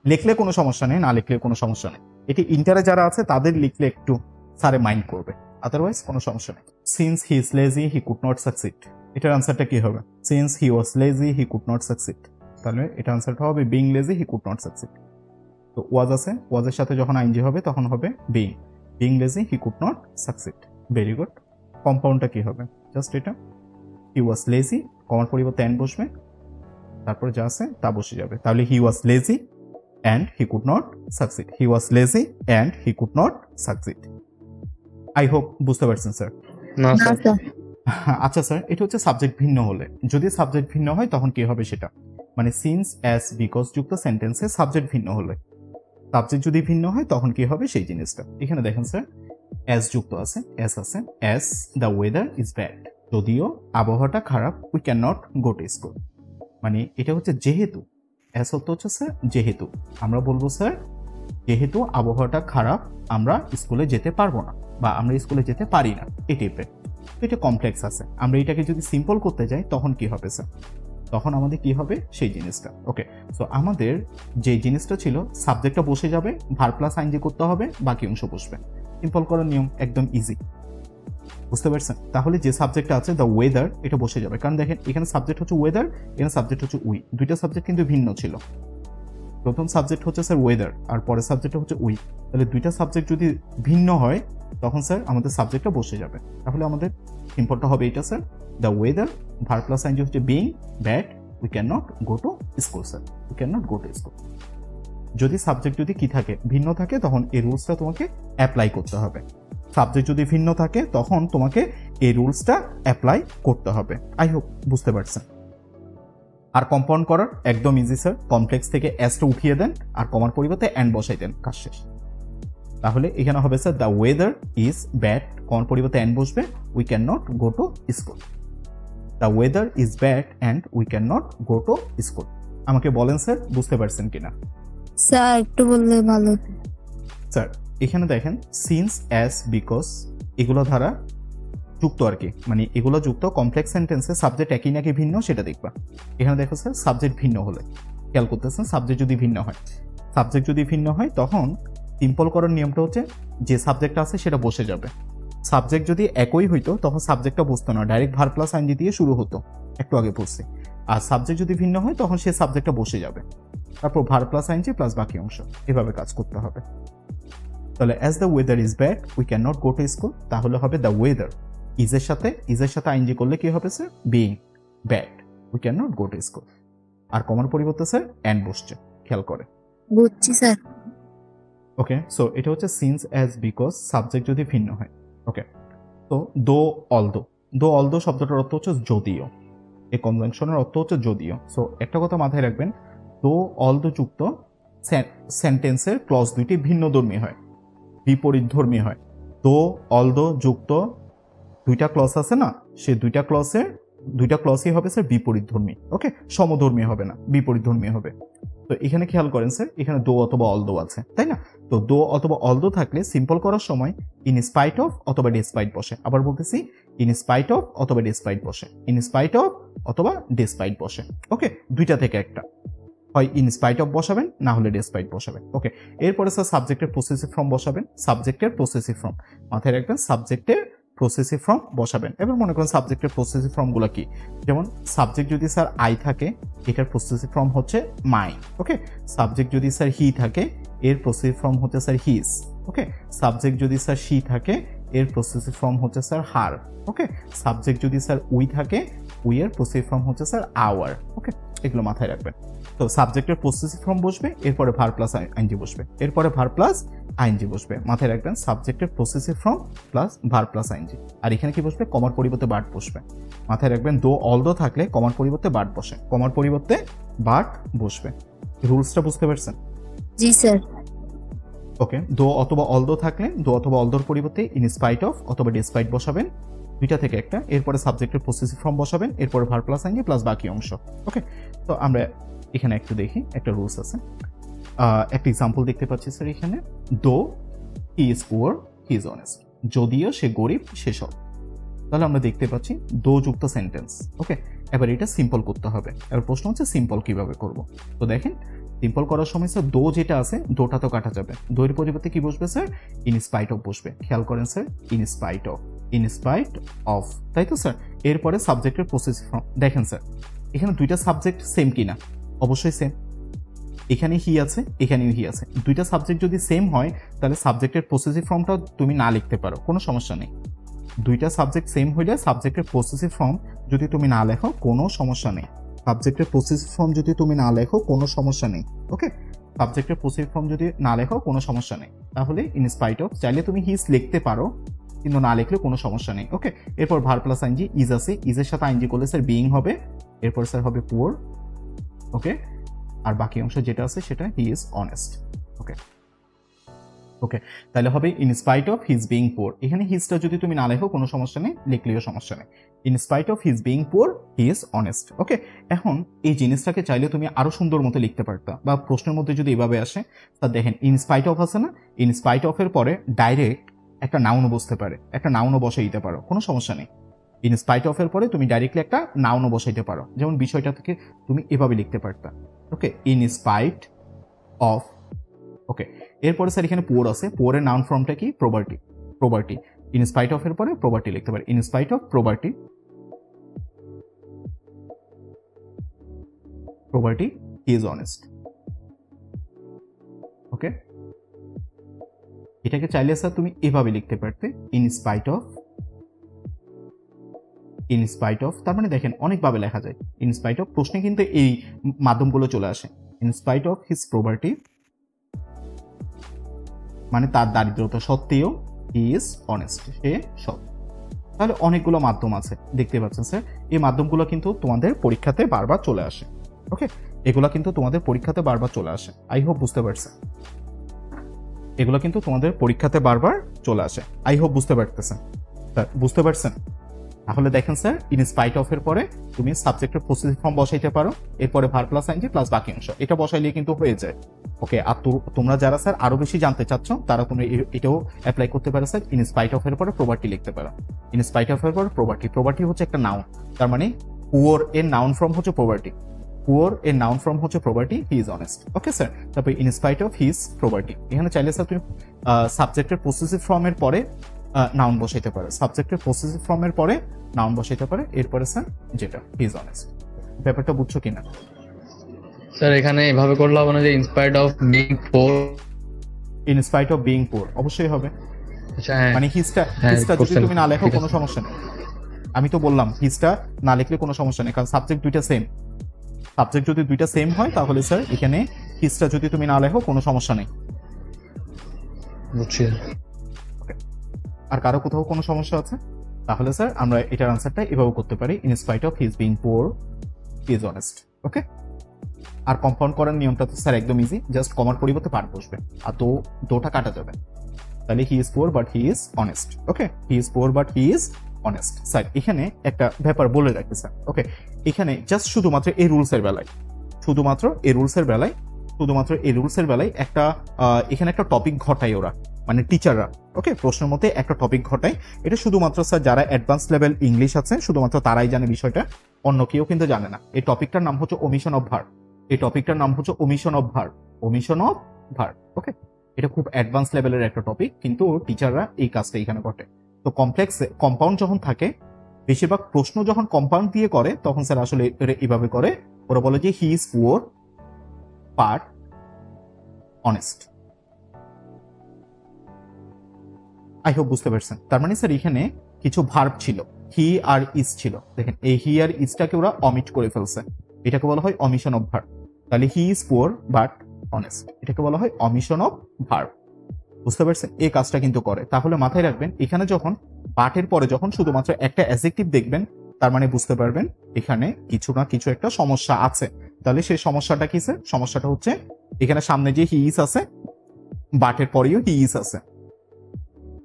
লিখলে কোনো সমস্যা নেই, না লিখলে কোনো সমস্যা নেই। এটি ইন্টারে যারা আছে তাদের লিখলে একটু স্যারে মাইন্ড করবে, আদারওয়াইজ কোনো সমস্যা নেই। Since he is lazy he could not succeed, এটার আনসারটা কি হবে? Since he was lazy he could not succeed, তাহলে এটা আনসারটা হবে being lazy he could not succeed. তো ওয়াজ আছে, ওয়াজের সাথে যখন আইএনজি হবে তখন হবে being lazy he could not succeed. Very good. কম্পাউন্ডটা কি হবে? জাস্ট এটা হি ওয়াজ লেজি, কমার পরিবর্তে এন্ড বসবে, তারপর যা আছে তা বসে যাবে। তাহলে হি ওয়াজ lazy and he could not succeed. He was lazy and he could not succeed. I hope বুঝতে পারছেন sir. No, No, sir. sir. আচ্ছা স্যার, এটা হচ্ছে সাবজেক্ট ভিন্ন হলে। যদি সাবজেক্ট ভিন্ন হয় তখন কি হবে সেটা, মানে সিন্স অ্যাজ বিকজ যুক্ত সেন্টেন্সে সাবজেক্ট ভিন্ন হলে, সাবজেক্ট যদি ভিন্ন হয় তখন কি হবে সেই জিনিসটা। এখানে দেখেন স্যার অ্যাজ যুক্ত আছে, অ্যাজ আছে, as the weather is bad, যদিও আবহাওয়াটা খারাপ, we can not go to school. মানে এটা হচ্ছে যেহেতু, অ্যাজ অর্থ হচ্ছে স্যার যেহেতু, আমরা বলবো স্যার যেহেতু আবহাওয়াটা খারাপ আমরা স্কুলে যেতে পারবো না, বা আমরা স্কুলে যেতে পারি না, এই টাইপের। এটা কমপ্লেক্স আছে, আমরা এটাকে যদি সিম্পল করতে যাই তখন কি হবে স্যার? তখন আমাদের কি হবে সেই জিনিসটা। ওকে, সো আমাদের যে জিনিসটা ছিল সাবজেক্টটা বসে যাবে, ভার্ব প্লাস আইএনজি করতে হবে, বাকি অংশ বসবে। সিম্পল করার নিয়ম একদম ইজি, বুঝতে পারছেন? তাহলে যে সাবজেক্টটা আছে দ্য ওয়েদার, এটা বসে যাবে, কারণ দেখেন এখানে সাবজেক্ট হচ্ছে ওয়েদার, এখানে সাবজেক্ট হচ্ছে উই, দুইটা সাবজেক্ট কিন্তু ভিন্ন ছিল। প্রথম সাবজেক্ট হচ্ছে স্যার ওয়েদার আর পরের সাবজেক্ট হচ্ছে উই, তাহলে দুইটা সাবজেক্ট যদি ভিন্ন হয় তখন স্যার আমাদের সাবজেক্টটা বসে যাবে। তাহলে আমাদের সিম্পলটা হবে এটা sir, the weather verb plus ING হচ্ছে being bad, we can not go to school sir, we can not go to school. যদি সাবজেক্ট যদি কি থাকে, ভিন্ন থাকে, তখন এই রুলসটা তোমাকে অ্যাপ্লাই করতে হবে। সাবজেক্ট যদি ভিন্ন থাকে তখন তোমাকে এই রুলসটা অ্যাপ্লাই করতে হবে। আই হোপ বুঝতে পারছেন। আর কম্পাউন্ড করার একদম ইজি স্যার, কমপ্লেক্স থেকে এসটা উঠিয়ে দেন আর কমার পরিবর্তে অ্যান্ড বসাই দেন, কাজ শেষ। তাহলে এখানে হবে sir the weather is bad, কমার পরিবর্তে অ্যান্ড বসবে, we can not go to school. The weather is bad and we can not go to school. আমাকে বলেন স্যার বুঝতে পারছেন কিনা? স্যার একটু বললে ভালো হতো। স্যার এখানে দেখেন সিন্স, অ্যাজ, বিকজ এগুলো দ্বারা যুক্ত আর কি, মানে এগুলো যুক্ত কমপ্লেক্স সেন্টেন্সে সাবজেক্ট একই নাকি ভিন্ন সেটা দেখবা। এখানে দেখো স্যার সাবজেক্ট ভিন্ন হলে খেয়াল করতেছেন, সাবজেক্ট যদি ভিন্ন হয়, সাবজেক্ট যদি ভিন্ন হয় তখন সিম্পল করার নিয়মটা হচ্ছে যে সাবজেক্ট আছে সেটা বসে যাবে। সাবজেক্ট যদি একই হইতো তখন সাবজেক্টটা বসতো না, ডাইরেক্ট ভার্ব প্লাস আইএনজি দিয়ে শুরু হতো, একটু আগে পড়ছি। আর সাবজেক্ট যদি ভিন্ন হয় তখন সেই সাবজেক্টটা বসে যাবে, তারপর ভার্ব প্লাস আইএনজি প্লাস বাকি অংশ, এভাবে কাজ করতে হবে। তাহলে as the weather is bad we can not go to school, তাহলে হবে দ্য ওয়েদার ইজের সাথে আইএনজি করলে কি হবে sir, being bad we can not go to school. আর কমার পরিবর্তে স্যার অ্যান্ড বসছে, খেয়াল করে। বুঝছি স্যার। ওকে, সো এটা হচ্ছে সিন্স, অ্যাজ, বিকজ, সাবজেক্ট যদি ভিন্ন হয়। ওকে, তো দো অলদো শব্দটার অর্থ হচ্ছে যদিও, এই কনজাংশনের অর্থ হচ্ছে যদিও। সো একটা কথা মাথায় রাখবেন, দো অলদো যুক্ত সেন্টেন্সের ক্লজ দুইটি ভিন্ন ধর্মী হয়, বিপরীত ধর্মী হয়। দো অলদো যুক্ত দুইটা ক্লজ আছে না, সে দুইটা ক্লজই হবে স্যার বিপরীত ধর্মী। ওকে, সমধর্মী হবে না, বিপরীত ধর্মী হবে। তো এখানে খেয়াল করেন স্যার, এখানে দো অথবা অলদো আছে, তাই না? তো দো অথবা অলদো থাকলে সিম্পল করার সময় ইন স্পাইট অফ অথবা ডিসপাইট বসে। আবার বলতেছি, ইন স্পাইট অফ অথবা ডিসপাইট বসে, ইন স্পাইট অফ অথবা ডিসপাইট বসে। ওকে, দুইটা থেকে একটা, হয় ইন স্পাইট অফ বসাবেন না হলে ডিসপাইট বসাবেন। ওকে, এরপরে স্যার সাবজেক্টের পসেসিভ ফর্ম বসাবেন, সাবজেক্টের পসেসিভ ফর্ম মাথায় রাখবেন, সাবজেক্টের পসেসিভ ফর্ম বসাবেন। এবার মনে করেন সাবজেক্টের পসেসিভ ফর্মগুলো কি, যেমন সাবজেক্ট যদি স্যার আই থাকে এটার পসেসিভ ফর্ম হচ্ছে মাই। ওকে, সাবজেক্ট যদি স্যার হি থাকে এর পসেসিভ ফর্ম হচ্ছে স্যার হিজ। ওকে, সাবজেক্ট যদি স্যার শি থাকে এর পসেসিভ ফর্ম হচ্ছে স্যার হার। ওকে, সাবজেক্ট যদি স্যার উই থাকে উই এর পসেসিভ ফর্ম হচ্ছে স্যার আওয়ার। ওকে, এগুলো মাথায় রাখবেন। তো সাবজেক্টের পসেসিভ ফর্ম বসবে, এরপরে ভার্ব প্লাস আইএনজি বসবে, এরপরে ভার্ব প্লাস আইএনজি বসবে। মাথায় রাখবেন সাবজেক্টের possessive form plus verb plus ING. আর এখানে কি বসবে, কমার পরিবর্তে বার্ড বসবে। মাথায় রাখবেন দো অলদো থাকলে কমার পরিবর্তে বার্ড বসে, কমার পরিবর্তে বার্ড বসবে। রুলসটা বুঝতে পারছেন? জি স্যার। ওকে, দো অথবা অলদো থাকলে দো অথবা অলদোর পরিবর্তে ইন স্পাইট অফ অথবা ডিসপাইট বসাবেন, দুইটা থেকে একটা। এরপরে সাবজেক্টের পসেসিভ ফর্ম বসাবেন, এরপরে ভার্ব প্লাস আইএনজি প্লাস বাকি অংশ। ওকে, তো আমরা এখানে একটু দেখি, একটা রুলস আছে। একটা এক্সাম্পল দেখতে পাচ্ছি স্যার এখানে, দো he is poor he is honest, যদিও সে গরিব সে সৎ। তাহলে আমরা দেখতে পাচ্ছি দো যুক্ত সেন্টেন্স। ওকে, এবার এটা সিম্পল করতে হবে। এবার প্রশ্ন হচ্ছে সিম্পল কিভাবে করব। তো দেখেন, সিম্পল করার সময় স্যার দো যেটা আছে দোটা তো কাটা যাবে, দোয়ের পরিবর্তে কি বসবে স্যার, ইন স্পাইট অফ বসবে। খেয়াল করেন স্যার, ইন স্পাইট অফ, তাই তো স্যার? এরপরে সাবজেক্টের পসেসিভ ফর্ম দেখেন স্যার, এখানে দুইটা সাবজেক্ট সেম কিনা, অবশ্যই সেম। এখানে হি আছে এখানেও হি আছে, দুইটা সাবজেক্ট যদি সেম হয় তাহলে সাবজেক্টের পসেসিভ ফর্মটা তুমি না লিখতে পারো, কোনো সমস্যা নেই। দুইটা সাবজেক্ট সেম হইলে সাবজেক্টের পসেসিভ ফর্ম যদি তুমি না লেখো কোনো সমস্যা নেই, সাবজেক্টের পসেসিভ ফর্ম যদি তুমি না লেখো কোনো সমস্যা নেই। ওকে, সাবজেক্টের পসেসিভ ফর্ম যদি না লেখো কোনো সমস্যা নেই, তাহলে ইন স্পাইট অফ চাইলে তুমি হিজ লিখতে পারো কিন্তু না লিখলে কোনো সমস্যা নেই। ওকে, এরপর ভার্ব প্লাস আইএনজি, ইজ আছে, ইজের সাথে আইএনজি করলে স্যার বিইং হবে, এরপর স্যার হবে পুয়ার। ওকে, আর বাকি অংশ যেটা আছে সেটা হি ইজ অনেস্ট। ওকে, ওকে, তাহলে হবে in spite of his being poor. এখানে হিজটা যদি তুমি না লেখো কোনো সমস্যা নেই, লিখলেও সমস্যা নেই। In spite of his being poor he is honest. Okay, এখন এই জিনিসটাকে চাইলে তুমি আরো সুন্দর মতো লিখতে পারতা, বা প্রশ্নের মধ্যে যদি এভাবে আসে, তা দেখেন ইন স্পাইট অফ আছে না, ইন স্পাইট অফ এর পরে ডাইরেক্ট একটা নাউনও বসতে পারে, একটা নাউনও বসাই দিতে পারো, কোনো সমস্যা নেই। ইন স্পাইট অফ এর পরে তুমি ডাইরেক্টলি একটা নাউনও বসাইতে পারো, যেমন বিষয়টা থেকে তুমি এভাবে লিখতে পারতা। ওকে, ইন স্পাইট অফ। ওকে, এরপরে স্যার এখানে পুয়ার আছে, পুয়ারের নাউন ফর্মটা কি, প্রপার্টি। ইন স্পাইট অফ এর পরে প্রপার্টি লিখতে পারি, in spite of property he is honest. Okay, এটাকে চাইলে স্যার তুমি এভাবে লিখতে পারতে, ইন স্পাইট অফ, তার মানে দেখেন অনেকভাবে লেখা যায়। ইন স্পাইট অফ প্রশ্নে কিন্তু এই মাধ্যমগুলো চলে আসে। In spite of his property, মানে তার দারিদ্রতা সত্ত্বেও হি ইজ অনেস্ট, সে সৎ। তাহলে অনেকগুলো মাধ্যম আছে দেখতে পাচ্ছেন স্যার। এই মাধ্যমগুলো কিন্তু তোমাদের পরীক্ষাতে বারবার চলে আসে। ওকে, এগুলো কিন্তু তোমাদের পরীক্ষাতে বারবার চলে আসে। আই হোপ বুঝতে পারছেন, এগুলো কিন্তু তোমাদের পরীক্ষাতে বারবার চলে আসে। আই হোপ বুঝতে পারতেছেন স্যার, বুঝতে পারছেন? তাহলে দেখেন স্যার, ইন স্পাইট অফ এর পরে তুমি সাবজেক্টের পসেসিভ ফর্ম বসাইতে পারো, এরপরে ভার্ব প্লাস আইএনজি প্লাস বাকি অংশ, এটা বসাইলে কিন্তু হয়ে যায়। ওকে, আর তোমরা যারা স্যার আরো বেশি জানতে চাচ্ছ তারা তোমরা এটাও অ্যাপ্লাই করতে পারো স্যার। ইন স্পাইট অফ এর পরে প্রপার্টি লিখতে পারো। ইন স্পাইট অফ এর পরে প্রপার্টি হচ্ছে একটা নাউন, তার মানে পুওর এর নাউন ফর্ম হচ্ছে property, he is honest. Okay sir, তারপরে in spite of his property, এখানে চাইলে স্যার তুমি সাবজেক্টের পসেসিভ ফর্মের পরে নাউন বসাইতে পারে, এরপরে স্যার যেটা হি ইজ অনেস্ট। ব্যাপারটা বুঝছো কিনা স্যার? এখানে এভাবে করলে হবে না যে inspired of being poor? In spite of being পোর অবশ্যই হবে, আচ্ছা হ্যাঁ, মানে হিজটা যদি তুমি না লেখো কোনো সমস্যা নেই। আমি তো বললাম হিজটা না লিখলে কোনো সমস্যা নেই, কারণ সাবজেক্ট যদি দুইটা সেম হয় তাহলে স্যার এখানে হিজটা যদি তুমি না লেখো কোনো সমস্যা নেই। বুঝছি। আর কারো কোথাও কোনো সমস্যা আছে? তাহলে স্যার আমরা এটার আনসারটা এভাবে করতে পারি, in spite of his being poor he is honest. Okay, আর কম্পাউন্ড করার নিয়মটা তো স্যার একদম ইজি, জাস্ট কমার পরিবর্তে পার্ট বসবে আর দোটা কাটা যাবে, তাহলে he is poor but he is honest. Okay, he is poor but he is honest. Sir এখানে একটা ব্যাপার বলে রাখি স্যার। ওকে, এখানে জাস্ট শুধুমাত্র এই রুলসের বেলায় একটা এখানে একটা টপিক ঘটায় ওরা, মানে টিচাররা। ওকে, প্রশ্নের মধ্যে একটা টপিক ঘটায়, এটা শুধুমাত্র স্যার যারা অ্যাডভান্স লেভেল ইংলিশ আছে শুধুমাত্র তারাই জানে বিষয়টা, অন্য কেউ কিন্তু জানে না। এই টপিকটার নাম হচ্ছে ওমিশন অফ ভার্ব। ওকে, এটা খুব অ্যাডভান্স লেভেলের একটা টপিক, কিন্তু টিচাররা এই কাজটা এখানে ঘটে। তো কম্পাউন্ড যখন থাকে, বেশিরভাগ প্রশ্ন যখন কম্পাউন্ড দিয়ে করে তখন স্যার আসলে এভাবে করে, ওরা বলে যে হি is poor but honest. I hope বুঝতে পারছেন। তার মানে স্যার এখানে কিছু ভার্ব ছিল, হি আর ইজ ছিল, দেখেন এই হি আর ইজটাকে ওরা অমিট করে ফেলছে, এটাকে বলা হয় অমিশন অফ ভার্ব। তাহলে he is poor but honest, এটাকে বলা হয় অমিশন অফ ভার্ব। বুঝতে পারছেন? এই কাজটা কিন্তু করে। তাহলে মাথায় রাখবেন, এখানে যখন বাটের পরে যখন শুধুমাত্র একটা অ্যাডজেক্টিভ দেখবেন, তার মানে বুঝতে পারবেন এখানে কিছু না কিছু একটা সমস্যা আছে। তাহলে সেই সমস্যাটা কি স্যার? সমস্যাটা হচ্ছে এখানে সামনে যে হি ইজ আছে, বাটের পরেও হি ইজ আছে।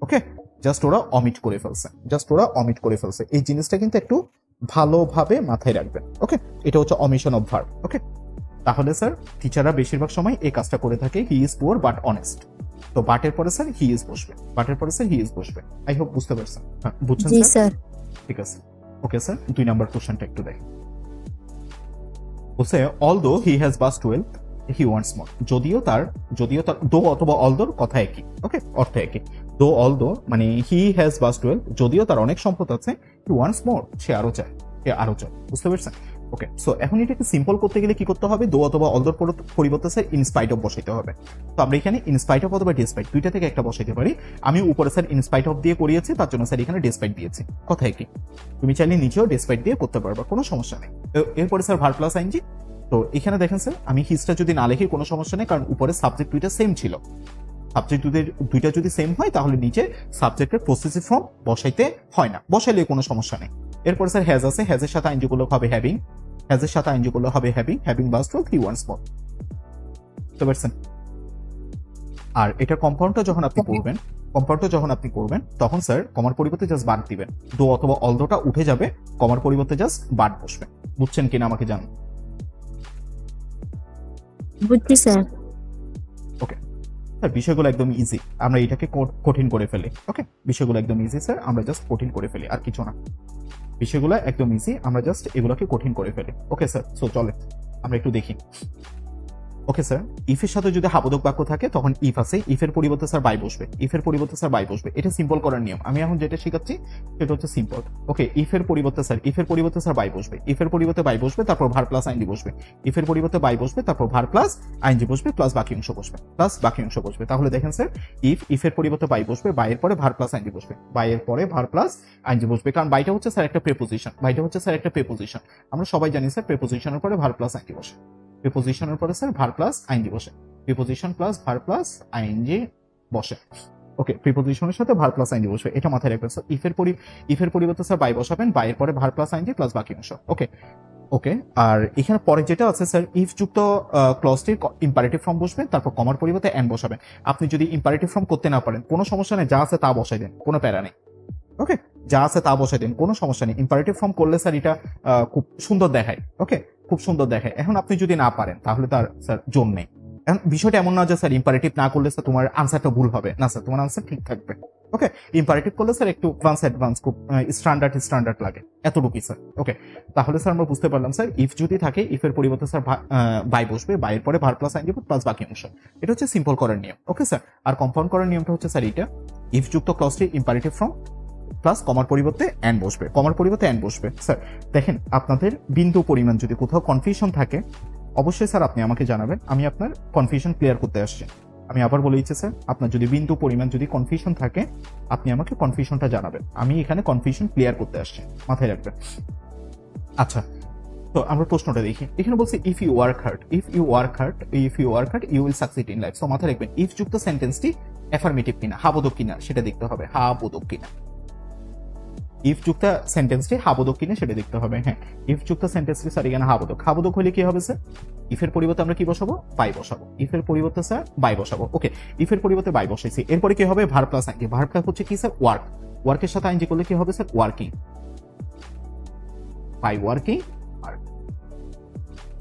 ওকে, জাস্ট ওরা অমিট করে ফেলছে, এই জিনিসটা কিন্তু একটু ভালোভাবে মাথায় রাখবেন। ওকে, এটা হচ্ছে অমিশন অফ ভার্ব। ওকে, তাহলে স্যার টিচাররা বেশিরভাগ সময় এই কাজটা করে থাকে, হি ইজ পুওর বাট অনেস্ট। তো বাটের পরে স্যার হি ইজ বসবে। আই হোপ বুঝতে পারছেন। হ্যাঁ, বুঝছেন স্যার? ঠিক আছে। ওকে স্যার, 2 নাম্বার কোশ্চেনটা একটু দেখেন। বলছে although he has bus 12 he wants more. যদিও তার দো অথবা অলদোর কথা একই। ওকে, অর্থ একই। দো অলদো মানে হি হ্যাজ বাস 12, যদিও তার অনেক সম্পদ আছে, হি ওয়ান্টস মোর, সে আরো চায়। বুঝতে পারছেন? ওকে, সো এখন এটাকে সিম্পল করতে গেলে কি করতে হবে? দো অথবা অলদোর পরিবর্তে স্যার ইন স্পাইট অফ বসাইতে হবে। তো আমরা এখানে ইন স্পাইট অফ অথবা ডিসপাইট দুইটা থেকে একটা বসাইতে পারি। আমি উপরে স্যার ইন স্পাইট অফ দিয়ে করিয়েছি, তার জন্য স্যার এখানে ডিসপাইট দিয়েছি। কথাই কি, তুমি চাইলে নিচেও ডিসপাইট দিয়ে করতে পারবা, কোনো সমস্যা নেই। এরপরে স্যার ভার্ব প্লাস আইএনজি। তো এখানে দেখেন স্যার, আমি হিজটা যদি না লিখি কোনো সমস্যা নেই, কারণ উপরে সাবজেক্ট দুইটা সেম ছিল। সাবজেক্ট দুইটা যদি সেম হয় তাহলে নিচে সাবজেক্টের পসেসিভ ফর্ম বসাইতে হয় না, বসাইলে কোনো সমস্যা নেই। এরপর স্যার হ্যাজ আছে, হ্যাজের সাথে আইএনজি গুলো হবে having, having bus 12 he wants more. বুঝতে পারছেন? আর এটা কম্পাউন্ডটা যখন আপনি করবেন তখন স্যার কমার পরিবর্তে জাস্ট বাদ দিবেন, দো অথবা অলদোটা উঠে যাবে, কমার পরিবর্তে জাস্ট বাদ বসবে। বুঝছেন কিনা আমাকে জানান। বুঝছি স্যার। ওকে স্যার, বিষয়গুলো একদম ইজি, আমরা এটাকে কঠিন করে ফেলি। ওকে, বিষয়গুলো একদম ইজি স্যার, আমরা জাস্ট কঠিন করে ফেলি, আর কিছু না। বিষয়গুলো একদম ইজি, আমরা জাস্ট এগুলোকে কঠিন করে ফেলি। ওকে স্যার, সো চলে আমরা একটু দেখি। ওকে স্যার, ইফের সাথে যদি হাবোধক বাক্য থাকে তখন ইফ আছে, ইফের পরিবর্তে স্যার বাই বসবে, ইফের পরিবর্তে স্যার বাই বসবে। এটা সিম্পল করার নিয়ম। আমি এখন যেটা শেখাচ্ছি সেটা হচ্ছে সিম্পল। ওকে, ইফের পরিবর্তে স্যার বাই বসবে, ইফের পরিবর্তে বাই বসবে, তারপর ভার প্লাস আইনজি বসবে, ইফের পরিবর্তে বাই বসবে, তারপর ভার প্লাস আইনজি বসবে, প্লাস বাকি অংশ বসবে। তাহলে দেখেন স্যার, ইফের পরিবর্তে বাই বসবে, বাইয়ের পরে ভার প্লাস আইনজি বসবে, বাইয়ের পরে ভার প্লাস আইনজি বসবে, কারণ বাইটা হচ্ছে স্যার একটা প্রেপোজিশন। আমরা সবাই জানি স্যার প্রেপোজিশনের পরে ভার প্লাস আইনজি বসে, প্রিপোজিশনের পরে স্যার ভার প্লাস আইএনজি বসে, preposition plus verb plus ING বসে। ওকে, প্রিপোজিশনের সাথে ভার প্লাস আইএনজি বসবে, এটা মাথায় রাখবেন স্যার। ইফের পরিবর্তে স্যার বাই বসাবেন, বাইয়ের পরে ভার প্লাস আইএনজি প্লাস বাকি অংশ। ওকে, আর এখানে পরে যেটা আছে স্যার, ইফ যুক্ত ক্লজটির ইম্পারেটিভ ফর্ম বসবে, তারপর কমার পরিবর্তে এন্ড বসাবেন। আপনি যদি ইম্পারেটিভ ফর্ম করতে না পারেন কোনো সমস্যা নেই, যা আছে তা বসাই দেন, কোনো প্যারা নেই। ওকে, যা আছে তা বসাই দেন, কোনো সমস্যা নেই। ইম্পারেটিভ ফর্ম করলে স্যার এটা খুব সুন্দর দেখায়। ওকে, খুব সুন্দর দেখায়। এখন আপনি যদি না পারেন তাহলে তার স্যার জোন নেই। এখন বিষয়টা এমন না যে স্যার ইম্পারেটিভ না করলে স্যার তোমার আনসারটা ভুল হবে না, স্যার তোমার আনসার ঠিক থাকবে। ওকে, ইম্পারেটিভ করলে স্যার একটু অ্যাডভান্স খুব স্ট্যান্ডার্ড লাগে, এতটুকুই স্যার। ওকে, তাহলে স্যার আমরা বুঝতে পারলাম স্যার, ইফ যদি থাকে ইফের পরিবর্তে স্যার বাই বসবে, বাইয়ের পরে ভার প্লাস আইনজি প্লাস বাকি অংশ। এটা হচ্ছে সিম্পল করার নিয়ম। ওকে স্যার, আর কম্পাউন্ড করার নিয়মটা হচ্ছে স্যার এটা, ইফ যুক্ত ক্লজটি ইম্পারেটিভ ফর্ম প্লাস কমার পরিবর্তে এন্ড বসবে। স্যার দেখেন, আপনাদের বিন্দু পরিমাণ যদি কোথাও কনফিউশন থাকে অবশ্যই স্যার আপনি আমাকে জানাবেন, আমি আপনার কনফিউশন ক্লিয়ার করতে আসছি। আমি আবার বলে দিচ্ছি স্যার, আপনার যদি বিন্দু পরিমাণ যদি কনফিউশন থাকে আপনি আমাকে কনফিউশনটা জানাবেন, আমি এখানে কনফিউশন ক্লিয়ার করতে আসছি, মাথায় রাখবেন। আচ্ছা, তো আমরা প্রশ্নটা দেখি। এখানে বলছে if you work hard you will succeed in life. So মাথায় রাখবেন, ইফ যুক্ত সেন্টেন্সটি অ্যাফার্মেটিভ কিনা, হাবোধক কিনা সেটা দেখতে হবে, ইফ যুক্ত সেন্টেন্সটি হাবোধক কিনা সেটা দেখতে হবে। হ্যাঁ, ইফ যুক্ত সেন্টেন্সটি স্যার এখানে হাবোধক হলে কি হবে স্যার, ইফের পরিবর্তে আমরা কি বসাবো, বাই বসাবো, ইফের পরিবর্তে স্যার বাই বসাবো। ওকে, ইফের পরিবর্তে বাই বসাইছি, এরপরে কি হবে, verb plus ING. Verb plus হচ্ছে কি স্যার, ওয়ার্কের সাথে আইনজি করলে কি হবে sir, working, by working.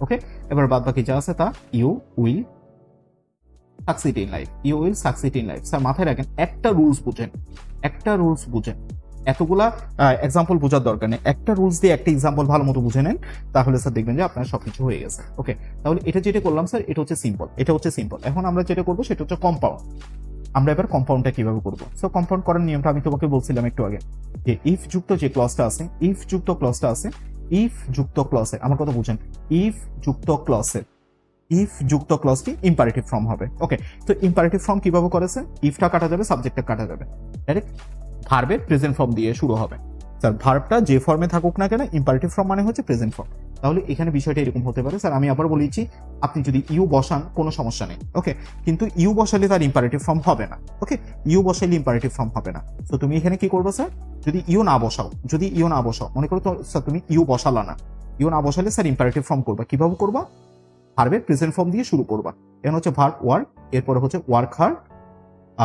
Okay, এবার বাদ বাকি যা আছে তা you will succeed in life. Sir মাথায় রাখেন, একটা রুলস বুঝেন, এতগুলা এক্সাম্পল বোঝার দরকার নেই, একটা রুলস দিয়ে একটা এক্সাম্পল ভালো মতো বুঝে নেন, তাহলে স্যার দেখবেন যে আপনার সবকিছু হয়ে গেছে। ওকে, তাহলে এটা যেটা করলাম স্যার এটা হচ্ছে সিম্পল। এখন আমরা যেটা করবো সেটা হচ্ছে কম্পাউন্ড। আমরা এবার কম্পাউন্ডটা কিভাবে করবো। সো কম্পাউন্ড করার নিয়মটা আমি তোমাকে বলছিলাম একটু আগে, যে ইফ যুক্ত ক্লজে আমার কথা বুঝেন, ইফ যুক্ত ক্লজটি ইম্পারেটিভ ফর্ম হবে। ওকে, তো ইম্পারেটিভ ফর্ম কিভাবে করেছে, ইফটা কাটা যাবে, সাবজেক্টটা কাটা যাবে, ডাইরেক্ট ভার্বের প্রেজেন্ট ফর্ম দিয়ে শুরু হবে। স্যার ভার্বটা যে ফর্মে থাকুক না কেন, ইম্পারেটিভ ফর্ম মানে হচ্ছে প্রেজেন্ট ফর্ম। তাহলে এখানে বিষয়টা এরকম হতে পারে। স্যার আমি আবার বলেছি, আপনি যদি ইউ বসান কোনো সমস্যা নেই। ওকে, কিন্তু ইউ বসালে তার ইম্পারেটিভ ফর্ম হবে না। ওকে, ইউ বসাইলে ইম্পারেটিভ ফর্ম হবে না। তো তুমি এখানে কি করবে স্যার, যদি ইউ না বসাও, মনে করো তো স্যার তুমি ইউ বসালা না, ইউ না বসালে স্যার ইম্পারেটিভ ফর্ম করবা। কিভাবে করবা, ভার্বের প্রেজেন্ট ফর্ম দিয়ে শুরু করবা। এখানে হচ্ছে ভার্ব ওয়ার্ক, এরপরে হচ্ছে ওয়ার্ক হার্ড,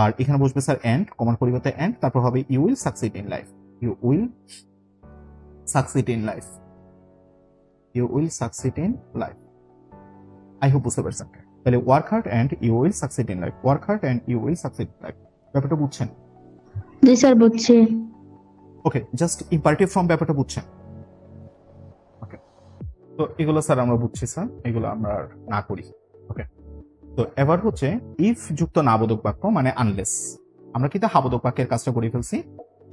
আর এখানে বসবে স্যার এন্ড, কমার পরিবর্তে এন্ড, তারপর হবে you will succeed in life. I hope বুঝতে পারছেন। তাহলে work hard and you will succeed in life, ব্যাপারটা বুঝছেন? জি স্যার, বুঝছি। ওকে, জাস্ট ইম্পারেটিভ ফর্ম ব্যাপারটা বুঝছেন? ওকে, তো এগুলো স্যার আমরা বুঝছি স্যার, এগুলো আমরা না করি। ওকে, তো এবার হচ্ছে ইফ যুক্ত নাবোধক বাক্য মানে আনলেস। আমরা কিন্তু হাবোধক বাক্যের কাজটা করে ফেলছি।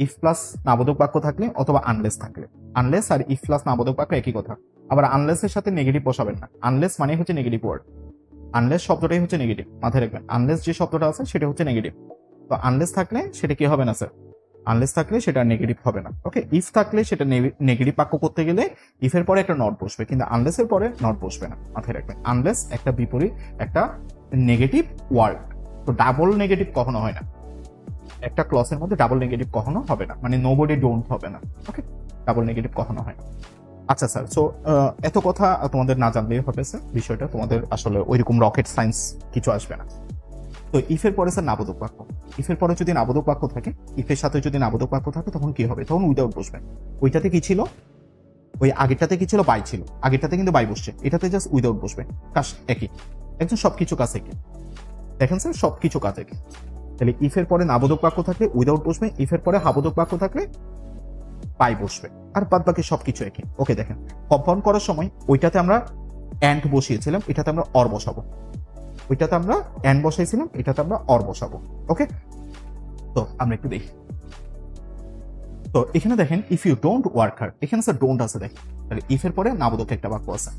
ইফ প্লাস নাবোধক বাক্য থাকলে অথবা আনলেস থাকলে, আনলেস আর ইফ প্লাস নাবোধক বাক্য একই কথা। আবার আনলেসের সাথে নেগেটিভ বসাবেন না, আনলেস মানে হচ্ছে নেগেটিভ ওয়ার্ড, আনলেস শব্দটাই হচ্ছে নেগেটিভ, মাথায় রাখবেন। আনলেস যে শব্দটা আছে সেটা হচ্ছে নেগেটিভ। তো আনলেস থাকলে সেটা কি হবে না স্যার, আনলেস থাকলে সেটা নেগেটিভ হবে না। ওকে, ইফ থাকলে সেটা নেগেটিভ বাক্য করতে গেলে ইফের পরে একটা নট বসবে, কিন্তু আনলেসের পরে নট বসবে না, মাথায় রাখবেন। আনলেস একটা বিপরীত, একটা নেগেটিভ ওয়ার্ড, তো ডাবল নেগেটিভ কখনো হয় না, একটা ক্লসের মধ্যে ডাবল নেগেটিভ কখনো হবে না, মানে নোবডি ডোন্ট হবে না। ওকে, ডাবল নেগেটিভ কখনো হয় না। আচ্ছা স্যার, সো এত কথা তোমাদের না জানলেই হবে স্যার, বিষয়টা তোমাদের আসলে ওইরকম রকেট সায়েন্স কিছু আসবে না। তো ইফের পরে স্যার নাবোধক বাক্য, ইফের পরে যদি নাবোধক বাক্য থাকে, ইফের সাথে যদি নাবোধক বাক্য থাকে তখন কি হবে, তখন উইদাউট বসবে। ওইটাতে কি ছিল, ওই আগেরটাতে কি ছিল, বাই ছিল, আগেরটাতে কিন্তু বাই বসছে, এটাতে জাস্ট উইদাউট বসবে। কাজ একই, একদম সবকিছু কাজ একই। দেখেন স্যার, সবকিছু কাজ একই। তাহলে ইফের পরে নাবোধক বাক্য থাকলে উইদাউট বসবে, ইফের পরে হাবোধক বাক্য থাকলে বাই বসবে, আর বাদ বাকি সবকিছু একই। ওকে, দেখেন কম্পাউন্ড করার সময় ওইটাতে আমরা অ্যান্ড বসিয়েছিলাম, এটাতে আমরা অর বসাবো। ওইটাতে আমরা অ্যান বসাইছিলাম, এটাতে আমরা অর বসাবো। ওকে, তো আমরা একটু দেখি। তো এখানে দেখেন if you don't work hard, এখানে স্যার ডোন্ট আছে দেখেন, তাহলে ইফ এর পরে নাবোধক একটা বাক্য আছে।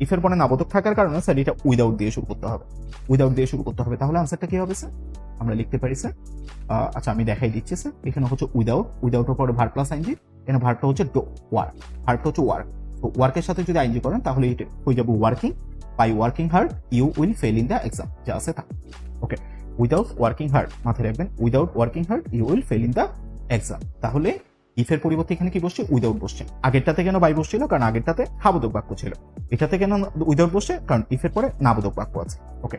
ইফ এর পরে নাবোধক থাকার কারণে স্যার এটা উইদাউট দিয়ে শুরু করতে হবে, উইদাউট দিয়ে শুরু করতে হবে। তাহলে আনসারটা কি হবে স্যার? আমরা লিখতে পারি স্যার, আচ্ছা আমি দেখাই দিচ্ছি স্যার। এখানে হচ্ছে উইদাউট, উইদাউটের পরে ভার্ব প্লাস আইনজি, এখানে ভার্বটা হচ্ছে ওয়ার্ক, ভার্বটা হচ্ছে ওয়ার্ক। তো ওয়ার্কের সাথে যদি আইনজি করেন তাহলে এটা হয়ে যাবে working. By working hard you will fail in the exam, যা আছে তা। ওকে, উইদাউট ওয়ার্কিং হার্ড মাথায় রাখবেন, without working hard you will fail in the exam. তাহলে ইফের পরিবর্তে এখানে কি বসছে? উইদাউট বসছে। আগেরটাতে কেন বাই বসছিল? কারণ আগেরটাতে হাবোধক বাক্য ছিল। এটাতে কেন উইদাউট বসছে? কারণ ইফের পরে নাবোধক বাক্য আছে। ওকে,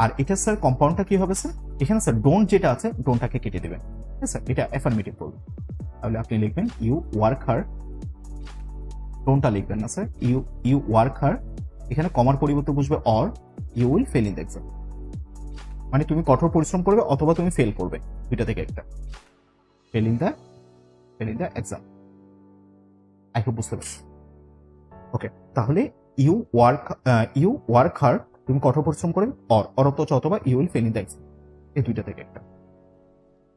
আর এটা স্যার কম্পাউন্ডটা কি হবে স্যার? এখানে স্যার ডোন্ট যেটা আছে, ডোন্টটাকে কেটে দেবেন। হ্যাঁ স্যার, এটা অ্যাফার্মেটিভ বলবেন। তাহলে আপনি লিখবেন ইউ ওয়ার্ক হার্ড, ডোন্টটা লিখবেন না স্যার, ইউ ওয়ার্ক হার্ড, এখানে কমার পরিবর্তে বসবে or, you will fail in the exam. মানে তুমি কঠোর পরিশ্রম করবে অথবা তুমি ফেল করবে, দুইটা থেকে একটা। Fail in the exam. I hope বুঝতে পারছি। ওকে, তাহলে ইউ ওয়ার্ক হার্ড, তুমি কঠোর পরিশ্রম করবে, অর অর্থ হচ্ছে অথবা you will fail in the exam, এই দুইটা থেকে একটা।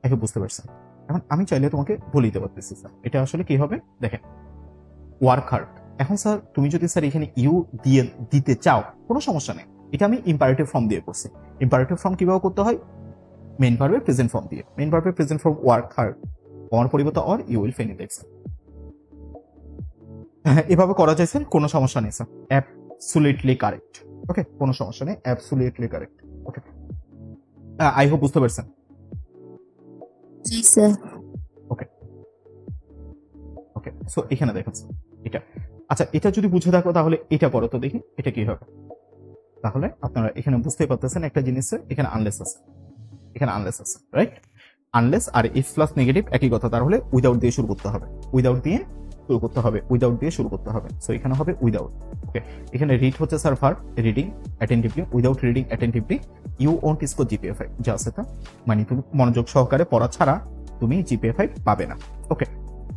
আই হোপ বুঝতে পারছেন। এখন আমি চাইলে তোমাকে বলে দিতে পারতেছি স্যার এটা আসলে কি হবে। দেখেন ওয়ার্ক হার্ড, এখন স্যার তুমি যদি স্যার এখানে ইউ দিয়ে দিতে চাও কোনো সমস্যা নেই, এটা আমি ইম্পারেটিভ ফর্ম দিয়ে করছি। ইম্পারেটিভ ফর্ম কিভাবে করতে হয়? মেইন ভার্বের প্রেজেন্ট ফর্ম দিয়ে। মেইন ভার্বের প্রেজেন্ট ফর্ম ওয়ার্ক হার্ড, কমার পরিবর্তে or, you will fail in the exam. এভাবে করা যায় স্যার, কোনো সমস্যা নেই স্যার, অ্যাবসলিউটলি কারেক্ট। ওকে, কোনো সমস্যা নেই, absolutely correct. Okay, I hope বুঝতে পারছেন। জি স্যার। ওকে ওকে, সো এখানে দেখেন এটা। আচ্ছা, এটা যদি বুঝে থাকো তাহলে এটা করো তো দেখি এটা কি হবে। তাহলে আপনারা এখানে বুঝতেই পারতেছেন একটা জিনিস, এখানে আনলেস আছে, এখানে আনলেস আছে, রাইট? আনলেস আর ইফ প্লাস নেগেটিভ একই কথা, তাহলে উইদাউট দিয়ে শুরু করতে হবে, উইদাউট দিয়ে শুরু করতে হবে, উইদাউট দিয়ে শুরু করতে হবে। সো এখানে হবে উইদাউট। ওকে, এখানে রিড হচ্ছে sir verb, reading attentively, without reading attentively you won't score GPA 5, যা আছে তা। মানে তুমি মনোযোগ সহকারে পড়া ছাড়া তুমি জিপিএ 5 পাবে না। ওকে,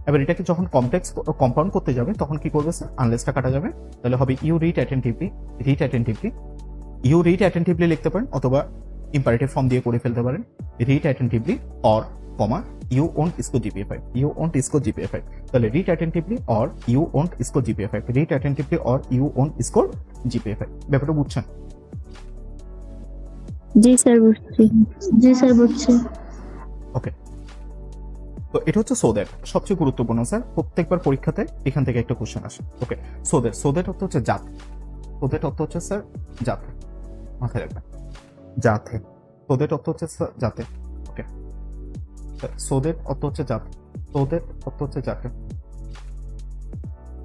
এবার এটাকে যখন কমপ্লেক্স কম্পাউন্ড করতে যাবে তখন কি করবে স্যার? আনলেসটা কাটা যাবে, তাহলে হবে you read attentively, read attentively, you read attentively লিখতে পারেন অথবা ইম্পারেটিভ ফর্ম দিয়ে করে ফেলতে পারেন, read attentively or comma you won't score GPA 5, you won't score GPA 5। তাহলে read attentively or you won't score GPA 5, read attentively or you won't score GPA 5। ব্যাপারটা বুঝছেন? জি স্যার বুঝছি। জি স্যার বুঝছি। ওকে, তো এটা হচ্ছে সো দ্যাট, সবচেয়ে গুরুত্বপূর্ণ স্যার, প্রত্যেকবার পরীক্ষাতে এখান থেকে একটা কোশ্চেন আসে। ওকে, সো দ্যাট, সো দ্যাট অর্থ হচ্ছে যাতে, সো দ্যাট অর্থ হচ্ছে স্যার যাতে, মাথায় রাখবেন যাতে, সো দ্যাট অর্থ হচ্ছে স্যার যাতে। ওকে, সো দ্যাট অর্থ হচ্ছে যাতে, সো দ্যাট অর্থ হচ্ছে যাতে,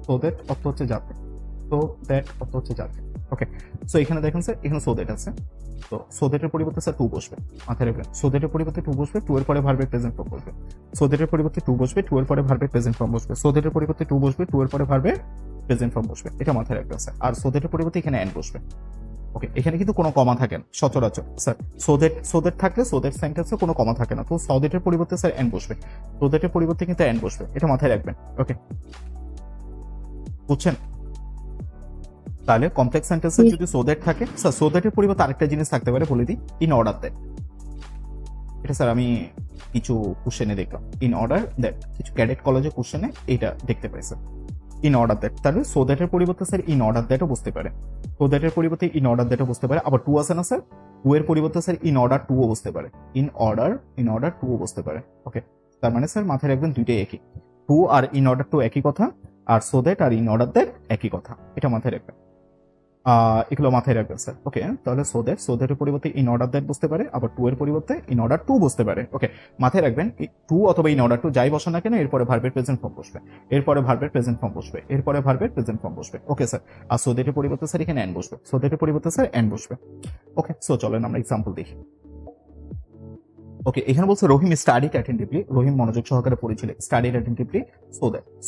সো দ্যাট অর্থ হচ্ছে যাতে, সো দ্যাট অর্থ হচ্ছে যাতে। ওকে, সো এখানে দেখেন স্যার এখানে সো দ্যাট আছে, তো সো দ্যাটের পরিবর্তে স্যার টু বসবে, মাথায় রাখবেন। সো দ্যাটের পরিবর্তে টু বসবে, টু এর পরে ভার্বের প্রেজেন্ট ফর্ম বসবে। সো দ্যাটের পরিবর্তে টু বসবে, টু এর পরে ভার্বের প্রেজেন্ট ফর্ম বসবে। সো দ্যাটের পরিবর্তে টু বসবে, টু এর পরে ভার্বের প্রেজেন্ট ফর্ম বসবে, এটা মাথায় রাখবেন স্যার। আর সো দ্যাটের পরিবর্তে এখানে এন্ড বসবে। ওকে, এখানে কিন্তু কোনো কমা থাকে না সচরাচর স্যার। সো দ্যাট থাকলে সো দ্যাট সেন্টেন্সে কোনো কমা থাকে না, তো সো দ্যাটের পরিবর্তে স্যার এন্ড বসবে, সো দ্যাটের পরিবর্তে কিন্তু এন্ড বসবে, এটা মাথায় রাখবেন। ওকে, বুঝছেন? তাহলে কমপ্লেক্স সেন্টেন্সে যদি সো দ্যাট থাকে স্যার, সো দ্যাটের পরিবর্তে আরেকটা জিনিস থাকতে পারে, বলে দিই, ইন অর্ডার দ্যাট। এটা স্যার আমি কিছু কোশ্চেনে দেখলাম, ইন অর্ডার দ্যাট, কিছু ক্যাডেট কলেজে কোশ্চেনে এটা দেখতে পাই স্যার, ইন অর্ডার দ্যাট। তাহলে সো দ্যাটের পরিবর্তে স্যার ইন অর্ডার দ্যাটও বুঝতে পারে, সো দ্যাটের পরিবর্তে ইন অর্ডার দ্যাটও বুঝতে পারে। আবার টু আছে না স্যার, টু এর পরিবর্তে স্যার ইন অর্ডার টুও বুঝতে পারে, ইন অর্ডার টুও বুঝতে পারে। ওকে, তার মানে স্যার মাথায় রাখবেন দুইটাই একই, টু আর ইন অর্ডার টু একই কথা, আর সো দ্যাট আর ইন অর্ডার দ্যাট একই কথা, এটা মাথায় রাখবেন। এগুলো মাথায় রাখবেন স্যার। ওকে, তাহলে সো দ্যাটের পরিবর্তে ইন অর্ডার দ্যাট বুঝতে পারে, আবার টু এর পরিবর্তে ইন অর্ডার টু বুঝতে পারে। ওকে, মাথায় রাখবেন টু অথবা ইন অর্ডার টু যাই বসে না কেন এরপরে ভার্বের প্রেজেন্ট ফর্ম বসবে, এরপরে ভার্বের প্রেজেন্ট ফর্ম বসবে, এরপরে ভার্বের প্রেজেন্ট ফর্ম বসবে। ওকে স্যার, আর সো দ্যাটের পরিবর্তে স্যার এখানে এন্ড বসবে, সো দ্যাটের পরিবর্তে স্যার এন্ড বসবে। ওকে, সো চলেন আমরা এক্সাম্পল দেখি। ওকে, এখানে বলছে রহিম স্টাডিড অ্যাটেন্টিভলি, রহিম মনোযোগ সহকারে পড়েছিল, studied attentively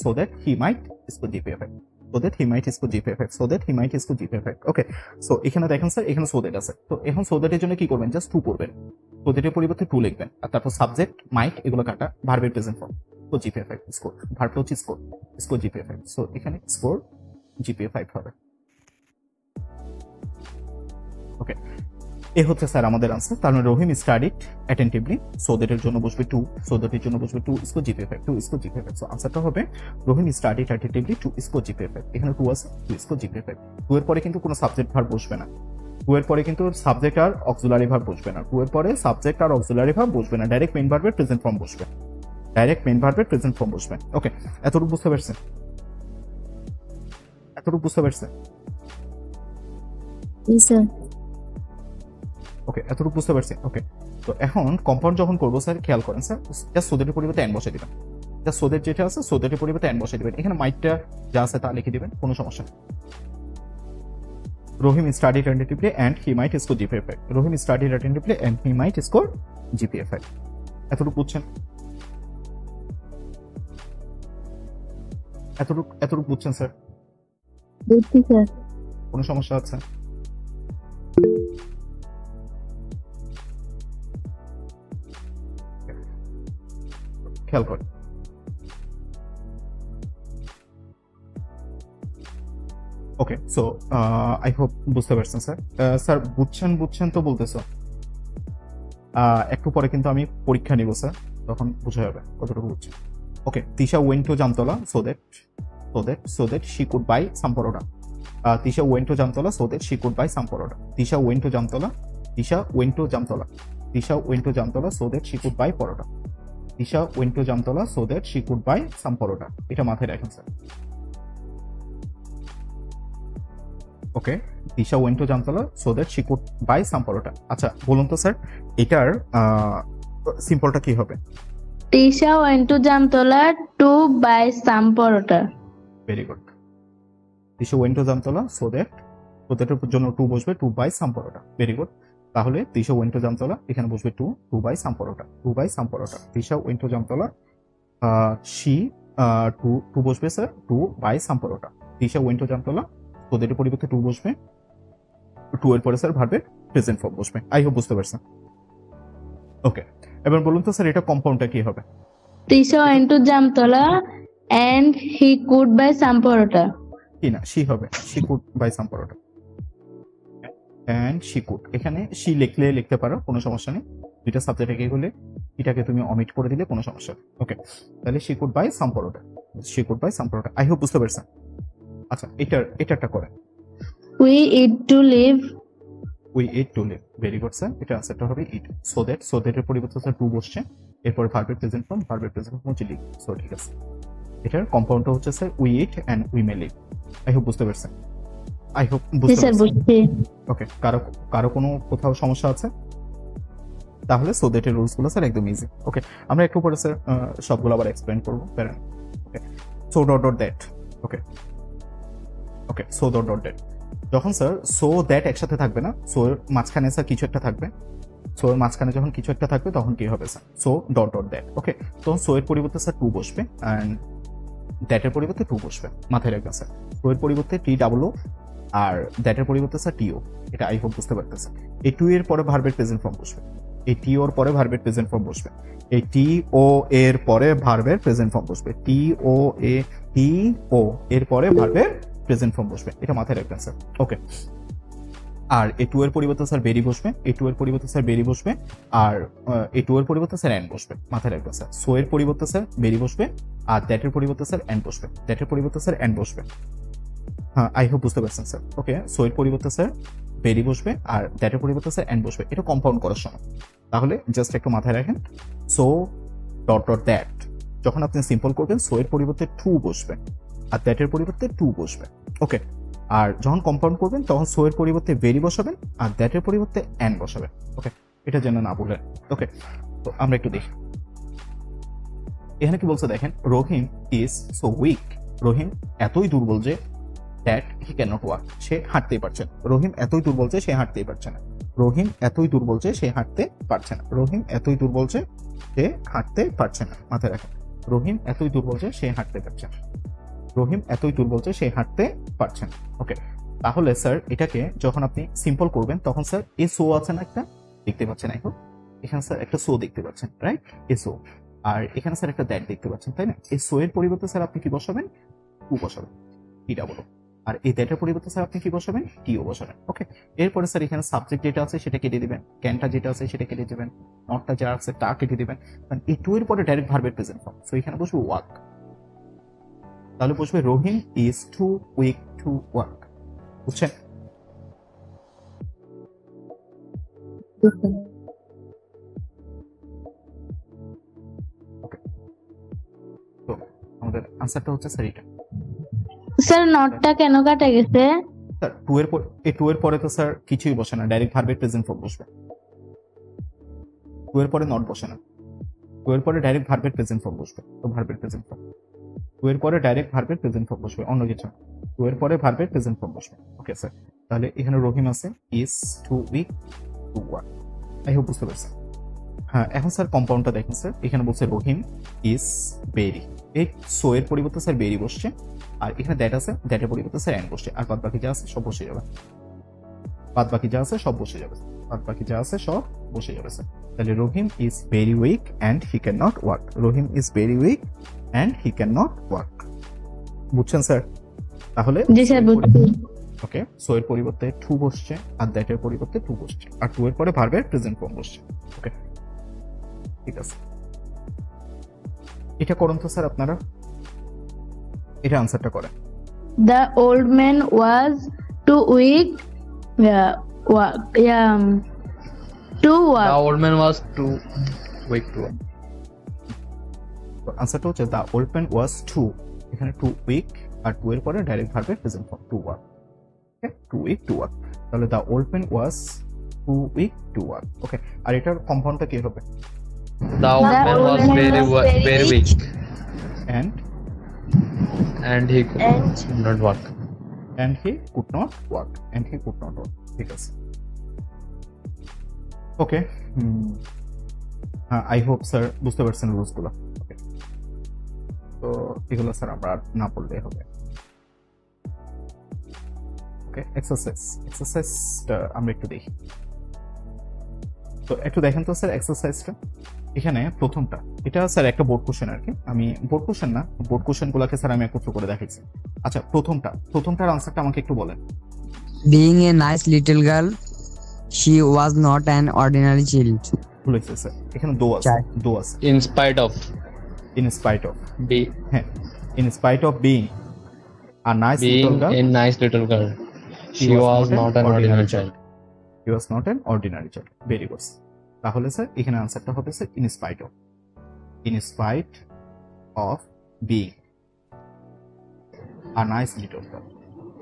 so that he might score GPA 5, so that he might score GPA 5, so that he might score GPA 5। Okay, so এখানে দেখেন স্যার এখানে সো দ্যাট আছে, তো এখন সো দ্যাটের জন্য কি করবেন? জাস্ট টু করবেন, সো দ্যাটের পরিবর্তে টু লিখবেন, আর তারপর সাবজেক্ট মাইট এগুলো কাটা, ভার্বের প্রেজেন্ট ফর্ম, তো GPA 5 স্কোর, ভার্বটা হচ্ছে স্কোর GPA 5, সো এখানে স্কোর GPA 5 হবে। ওকে, এ হচ্ছে স্যার আমাদের আনসার। তার মানে Rahim studied attentively, so that এর জন্য বসবে টু, সো দ্যাট এর জন্য বসবে to score GP effect, to score GP effect. So আনসারটা হবে Rahim studied attentively to score GP effect. এখানে টু আছে, to score GP effect. To এর পরে কিন্তু কোনো সাবজেক্ট ভার্ব বসবে না, টু এর পরে কিন্তু সাবজেক্ট আর অক্সিলারি ভার্ব বসবে না, টু এর পরে সাবজেক্ট আর অক্সিলারি ভার্ব বসবে না, ডাইরেক্ট মেইন ভার্বের প্রেজেন্ট ফর্ম বসবে, ডাইরেক্ট মেইন ভার্বের প্রেজেন্ট ফর্ম বসবে। ওকে, এতটুকু বুঝতে পারছেন? এতটুকু বুঝতে পারছেন? জি স্যার। ওকে, এতটুকু বুঝতে পারছি। ওকে, তো এখন কম্পাউন্ড যখন করবো স্যার খেয়াল করেন স্যার, জাস্ট সোদের পরিবর্তে এন বসে দিবেন, জাস্ট সোদের যেটা আছে সোদের পরিবর্তে এন বসে দিবেন। এখানে মাইটটা যা আছে তা লিখে দিবেন, কোনো সমস্যা নেই। Rahim studied attentively and he might score GP effect, Rahim studied attentively and he might score GP effect. এতটুকু বুঝছেন? এতটুকু বুঝছেন স্যার? বুঝছি স্যার। কোনো সমস্যা আছে? খেয়াল করেন। ওকে, সো আই হোপ বুঝতে পারছেন স্যার। স্যার বুঝছেন তো বলতেছ, একটু পরে কিন্তু আমি পরীক্ষা নিব স্যার, তখন বোঝা যাবে কতটুকু বুঝছেন। Okay, Tisha went to Jamtala so that she could buy some porota. Tisha went to Jamtala so that she could buy some porota. Tisha went to Jamtala, Tisha went to Jamtala, Tisha went to Jamtala so that she could buy porota. Tisha went to Jamtala so that she could buy some porota. এটা মাথায় রাখেন sir. Okay, Tisha went to Jamtala so that she could buy some পরোটা। আচ্ছা বলুন তো sir, এটার সিম্পলটা কি হবে? Tisha went to Jamtola to buy some porota. Very good. Tisha went to Jamtala so that এর জন্য টু বসবে, to buy some porota. Very good. তাহলে তিশা ওয়েন্ট টু জামতলা, এখানে বসবে to buy some porota, to buy some porota. Tisha went to Jamtala, she to বসবে sir, to buy some porota. Tisha went to Jamtala, ওদের পরিবর্তে to বসবে, টু এর পরে স্যার ভার্বের প্রেজেন্ট ফর্ম বসবে। আই হোপ বুঝতে পারছেন। ওকে, এবার বলুন তো স্যার এটা কম্পাউন্ডটা কি হবে? Tisha went to Jamtola and he could buy some porota. কি না, শি হবে, she could buy some paratha. And she could, এখানে শি লিখতে পারো, কোনো সমস্যা নেই। দুইটা সাবজেক্ট একই হলে এটাকে তুমি অমিট করে দিলে কোনো সমস্যা নেই। ওকে, তাহলে she could buy some paratha, she could buy some paratha. I hope বুঝতে পারছেন। আচ্ছা, এটা একটা করে We eat to live. We eat to live. Very good sir, এটা আনসারটা হবে ইট। সো দ্যাট এর পরিবর্তে স্যার টু বসছে, এরপর ভার্বের প্রেজেন্ট ফর্ম হচ্ছে লিভ। সো ঠিক আছে, এটার কম্পাউন্ডটা হচ্ছে sir we eat and we may live. I hope বুঝতে পারছেন। আই হোপ জি বুঝতে স্যার পারছেন। বুঝছি। ওকে, কারো কোনো কোথাও সমস্যা আছে? তাহলে সো দ্যাট এর রুলস গুলো স্যার একদম ইজি। ওকে, আমরা একটু পরে স্যার সবগুলো আবার এক্সপ্লেইন করবো। Okay, so dot that. Okay, so dot that. যখন স্যার সো দ্যাট একসাথে থাকবে না, সো এর মাঝখানে স্যার কিছু একটা থাকবে, সো এর মাঝখানে যখন কিছু একটা থাকবে তখন কি হবে sir? So dot that. Okay, তখন সো এর পরিবর্তে স্যার টু বসবে অ্যান্ড দ্যাটের পরিবর্তে টু বসবে। মাথায় রাখবেন স্যার, সো এর পরিবর্তে টি ডাবল ও আর দ্যাটের পরিবর্তে স্যার টিও। এটা আই হোপ বুঝতে পারতেছেন। এই টু এর পরে ভার্বের প্রেজেন্ট ফর্ম বসবে, এই টি ওর পরে ভার্বের প্রেজেন্ট ফর্ম বসবে, এই টি ও এর পরে ভার্বের প্রেজেন্ট ফর্ম বসবে, টি ও এর পরে ভার্বের প্রেজেন্ট ফর্ম বসবে। এটা মাথায় রাখবেন স্যার। ওকে, আর এ টু এর পরিবর্তে স্যার বেরি বসবে, এ টু এর পরিবর্তে স্যার বেরি বসবে, আর এ টু এর পরিবর্তে স্যার এন বসবে। মাথায় রাখবেন স্যার, সো এর পরিবর্তে স্যার বেরি বসবে, আর দ্যাটের পরিবর্তে স্যার এন বসবে, দ্যাটের পরিবর্তে স্যার এন বসবে। হ্যাঁ, আই হোপ বুঝতে পারছেন স্যার। ওকে, সো এর পরিবর্তে স্যার বেরি বসবে আর দ্যাটের পরিবর্তে স্যার এন বসবে। এটা কম্পাউন্ড করার সময়, তাহলে জাস্ট একটু মাথায় রাখেন। সো ডট দ্যাট, যখন আপনি সিম্পল করবেন সো এর পরিবর্তে টু বসবে আর দ্যাটের পরিবর্তে টু বসবে। ওকে, আর যখন কম্পাউন্ড করবেন তখন সো এর পরিবর্তে ভেরি বসাবেন আর দ্যাটের পরিবর্তে এন বসাবেন। ওকে, এটা যেন না বলেন। ওকে, তো আমরা একটু দেখি এখানে কি বলছে দেখেন। Rahim is so weak, Rahim এতই দুর্বল যে that he can not walk, সে হাঁটতেই পারছে না। রহিম এতই দুর্বল যে সে হাঁটতেই পারছে না, রহিম এতই দুর্বল যে সে হাঁটতে পারছে না, রহিম এতই দুর্বল যে সে হাঁটতে পারছে না। মাথায় রাখেন, রহিম এতই দুর্বল যে সে হাঁটতে পারছে না, রহিম এতই দুর্বল যে সে হাঁটতে পারছে না। ওকে, তাহলে স্যার এটাকে যখন আপনি সিম্পল করবেন তখন স্যার এ সো আছে না একটা, দেখতে পাচ্ছেন এখন এখানে স্যার একটা সো দেখতে পাচ্ছেন, রাইট? এ সো, আর এখানে স্যার একটা দ্যাট দেখতে পাচ্ছেন, তাই না? এই সো এর পরিবর্তে স্যার আপনি কি বসাবেন? টু বসাবেন, টি ডাবল ও। আর এই দ্যাটের পরিবর্তে স্যার আপনি কি বসাবেন, টিও বসাবেন। ওকে, এরপরে স্যার এখানে সাবজেক্ট যেটা আছে সেটা কেটে দিবেন, ক্যানটা যেটা আছে সেটা কেটে দিবেন, নটটা যা আছে তা কেটে দিবেন, কারণ এই টু এর পরে ডাইরেক্ট ভার্বের প্রেজেন্ট ফর্ম। সো এখানে বসবে ওয়ার্ক, তাহলে বসবে Rahim is too weak to work. বুঝছেন? তো আমাদের আনসারটা হচ্ছে স্যার এটা। স্যার নটটা কেন কাটা গেছে? স্যার টু এর পর, এই টু এর পরে তো স্যার কিছুই বসে না, ডাইরেক্ট ভার্বের প্রেজেন্ট ফর্ম বসবে। টু এর পরে নট বসে না, টু এর পরে ডাইরেক্ট ভার্বের প্রেজেন্ট ফর্ম বসবে। তো ভার্বের প্রেজেন্ট ফর্ম, টু এর পরে ডাইরেক্ট ভার্বের প্রেজেন্ট ফর্ম বসবে, অন্য কিছু না। টু এর পরে ভার্বের প্রেজেন্ট ফর্ম বসবে। ওকে স্যার, তাহলে এখানে রহিম আছে is too weak to work. I hope বুঝতে পারছেন। হ্যাঁ, এখন স্যার কম্পাউন্ডটা দেখেন স্যার, এখানে বলছে রহিম ইজ বেরি, এই সো এর পরিবর্তে স্যার বেরি বসছে, আর এখানে দ্যাট আছে, দ্যাটের পরিবর্তে স্যার অ্যান্ড বসছে, আর বাদ বাকি যা আছে সব বসে যাবে, বাদ বাকি যা আছে সব বসে যাবে, বাদ বাকি যা আছে সব বসে যাবে স্যার। তাহলে Rahim is very weak and he can not work, Rahim is very weak and he can not work. বুঝছেন স্যার? তাহলে জি স্যার বুঝছি। ওকে, সো এর পরিবর্তে টু বসছে, আর দ্যাটের পরিবর্তে টু বসছে, আর টু এর পরে ভার্বের প্রেজেন্ট ফর্ম বসছে। ওকে, ঠিক আছে, এটা করুন তো স্যার আপনারা, এটা আনসারটা করেন। The old man was too weak to The work. old man was too weak to work. আনসারটা হচ্ছে the old man was too, এখানে টু উইক, আর টু এর পরে ডাইরেক্ট ভার্বের present form to work. Okay, too weak to work, তাহলে the old man was too weak to work. Okay, আর এটার কম্পাউন্ডটা কি হবে? The old man was very weak and and he could not work. and he could not work, and he could not work। ঠিক আছে, ওকে, হ্যাঁ, I hope sir বুঝতে পারছেন রুলসগুলো। ওকে, তো এগুলো স্যার আমরা না পড়লেই হবে। ওকে, এক্সারসাইজটা আমরা একটু দেখি। তো একটু দেখেন তো স্যার এক্সারসাইজটা, এখানে প্রথমটা, এটা স্যার একটা বোর্ড কোশ্চেন আর কি, আমি বোর্ড কোশ্চেন না, বোর্ড কোশ্চেন গুলাকে স্যার আমি একত্র করে দেখাচ্ছি। আচ্ছা, প্রথমটার আনসারটা আমাকে একটু বলেন। Being a nice little girl, she was not an ordinary child. ভুল হয়েছে স্যার, এখানে দো আছে, চাই। দো আছে, In spite of in spite of, be- হ্যাঁ, in spite of being a nice little being girl, a nice little girl, she was not an ordinary child. He was not an ordinary child. Very good. তাহলে sir এখানে আনসারটা হবে sir in spite of, in spite of being a nice little girl,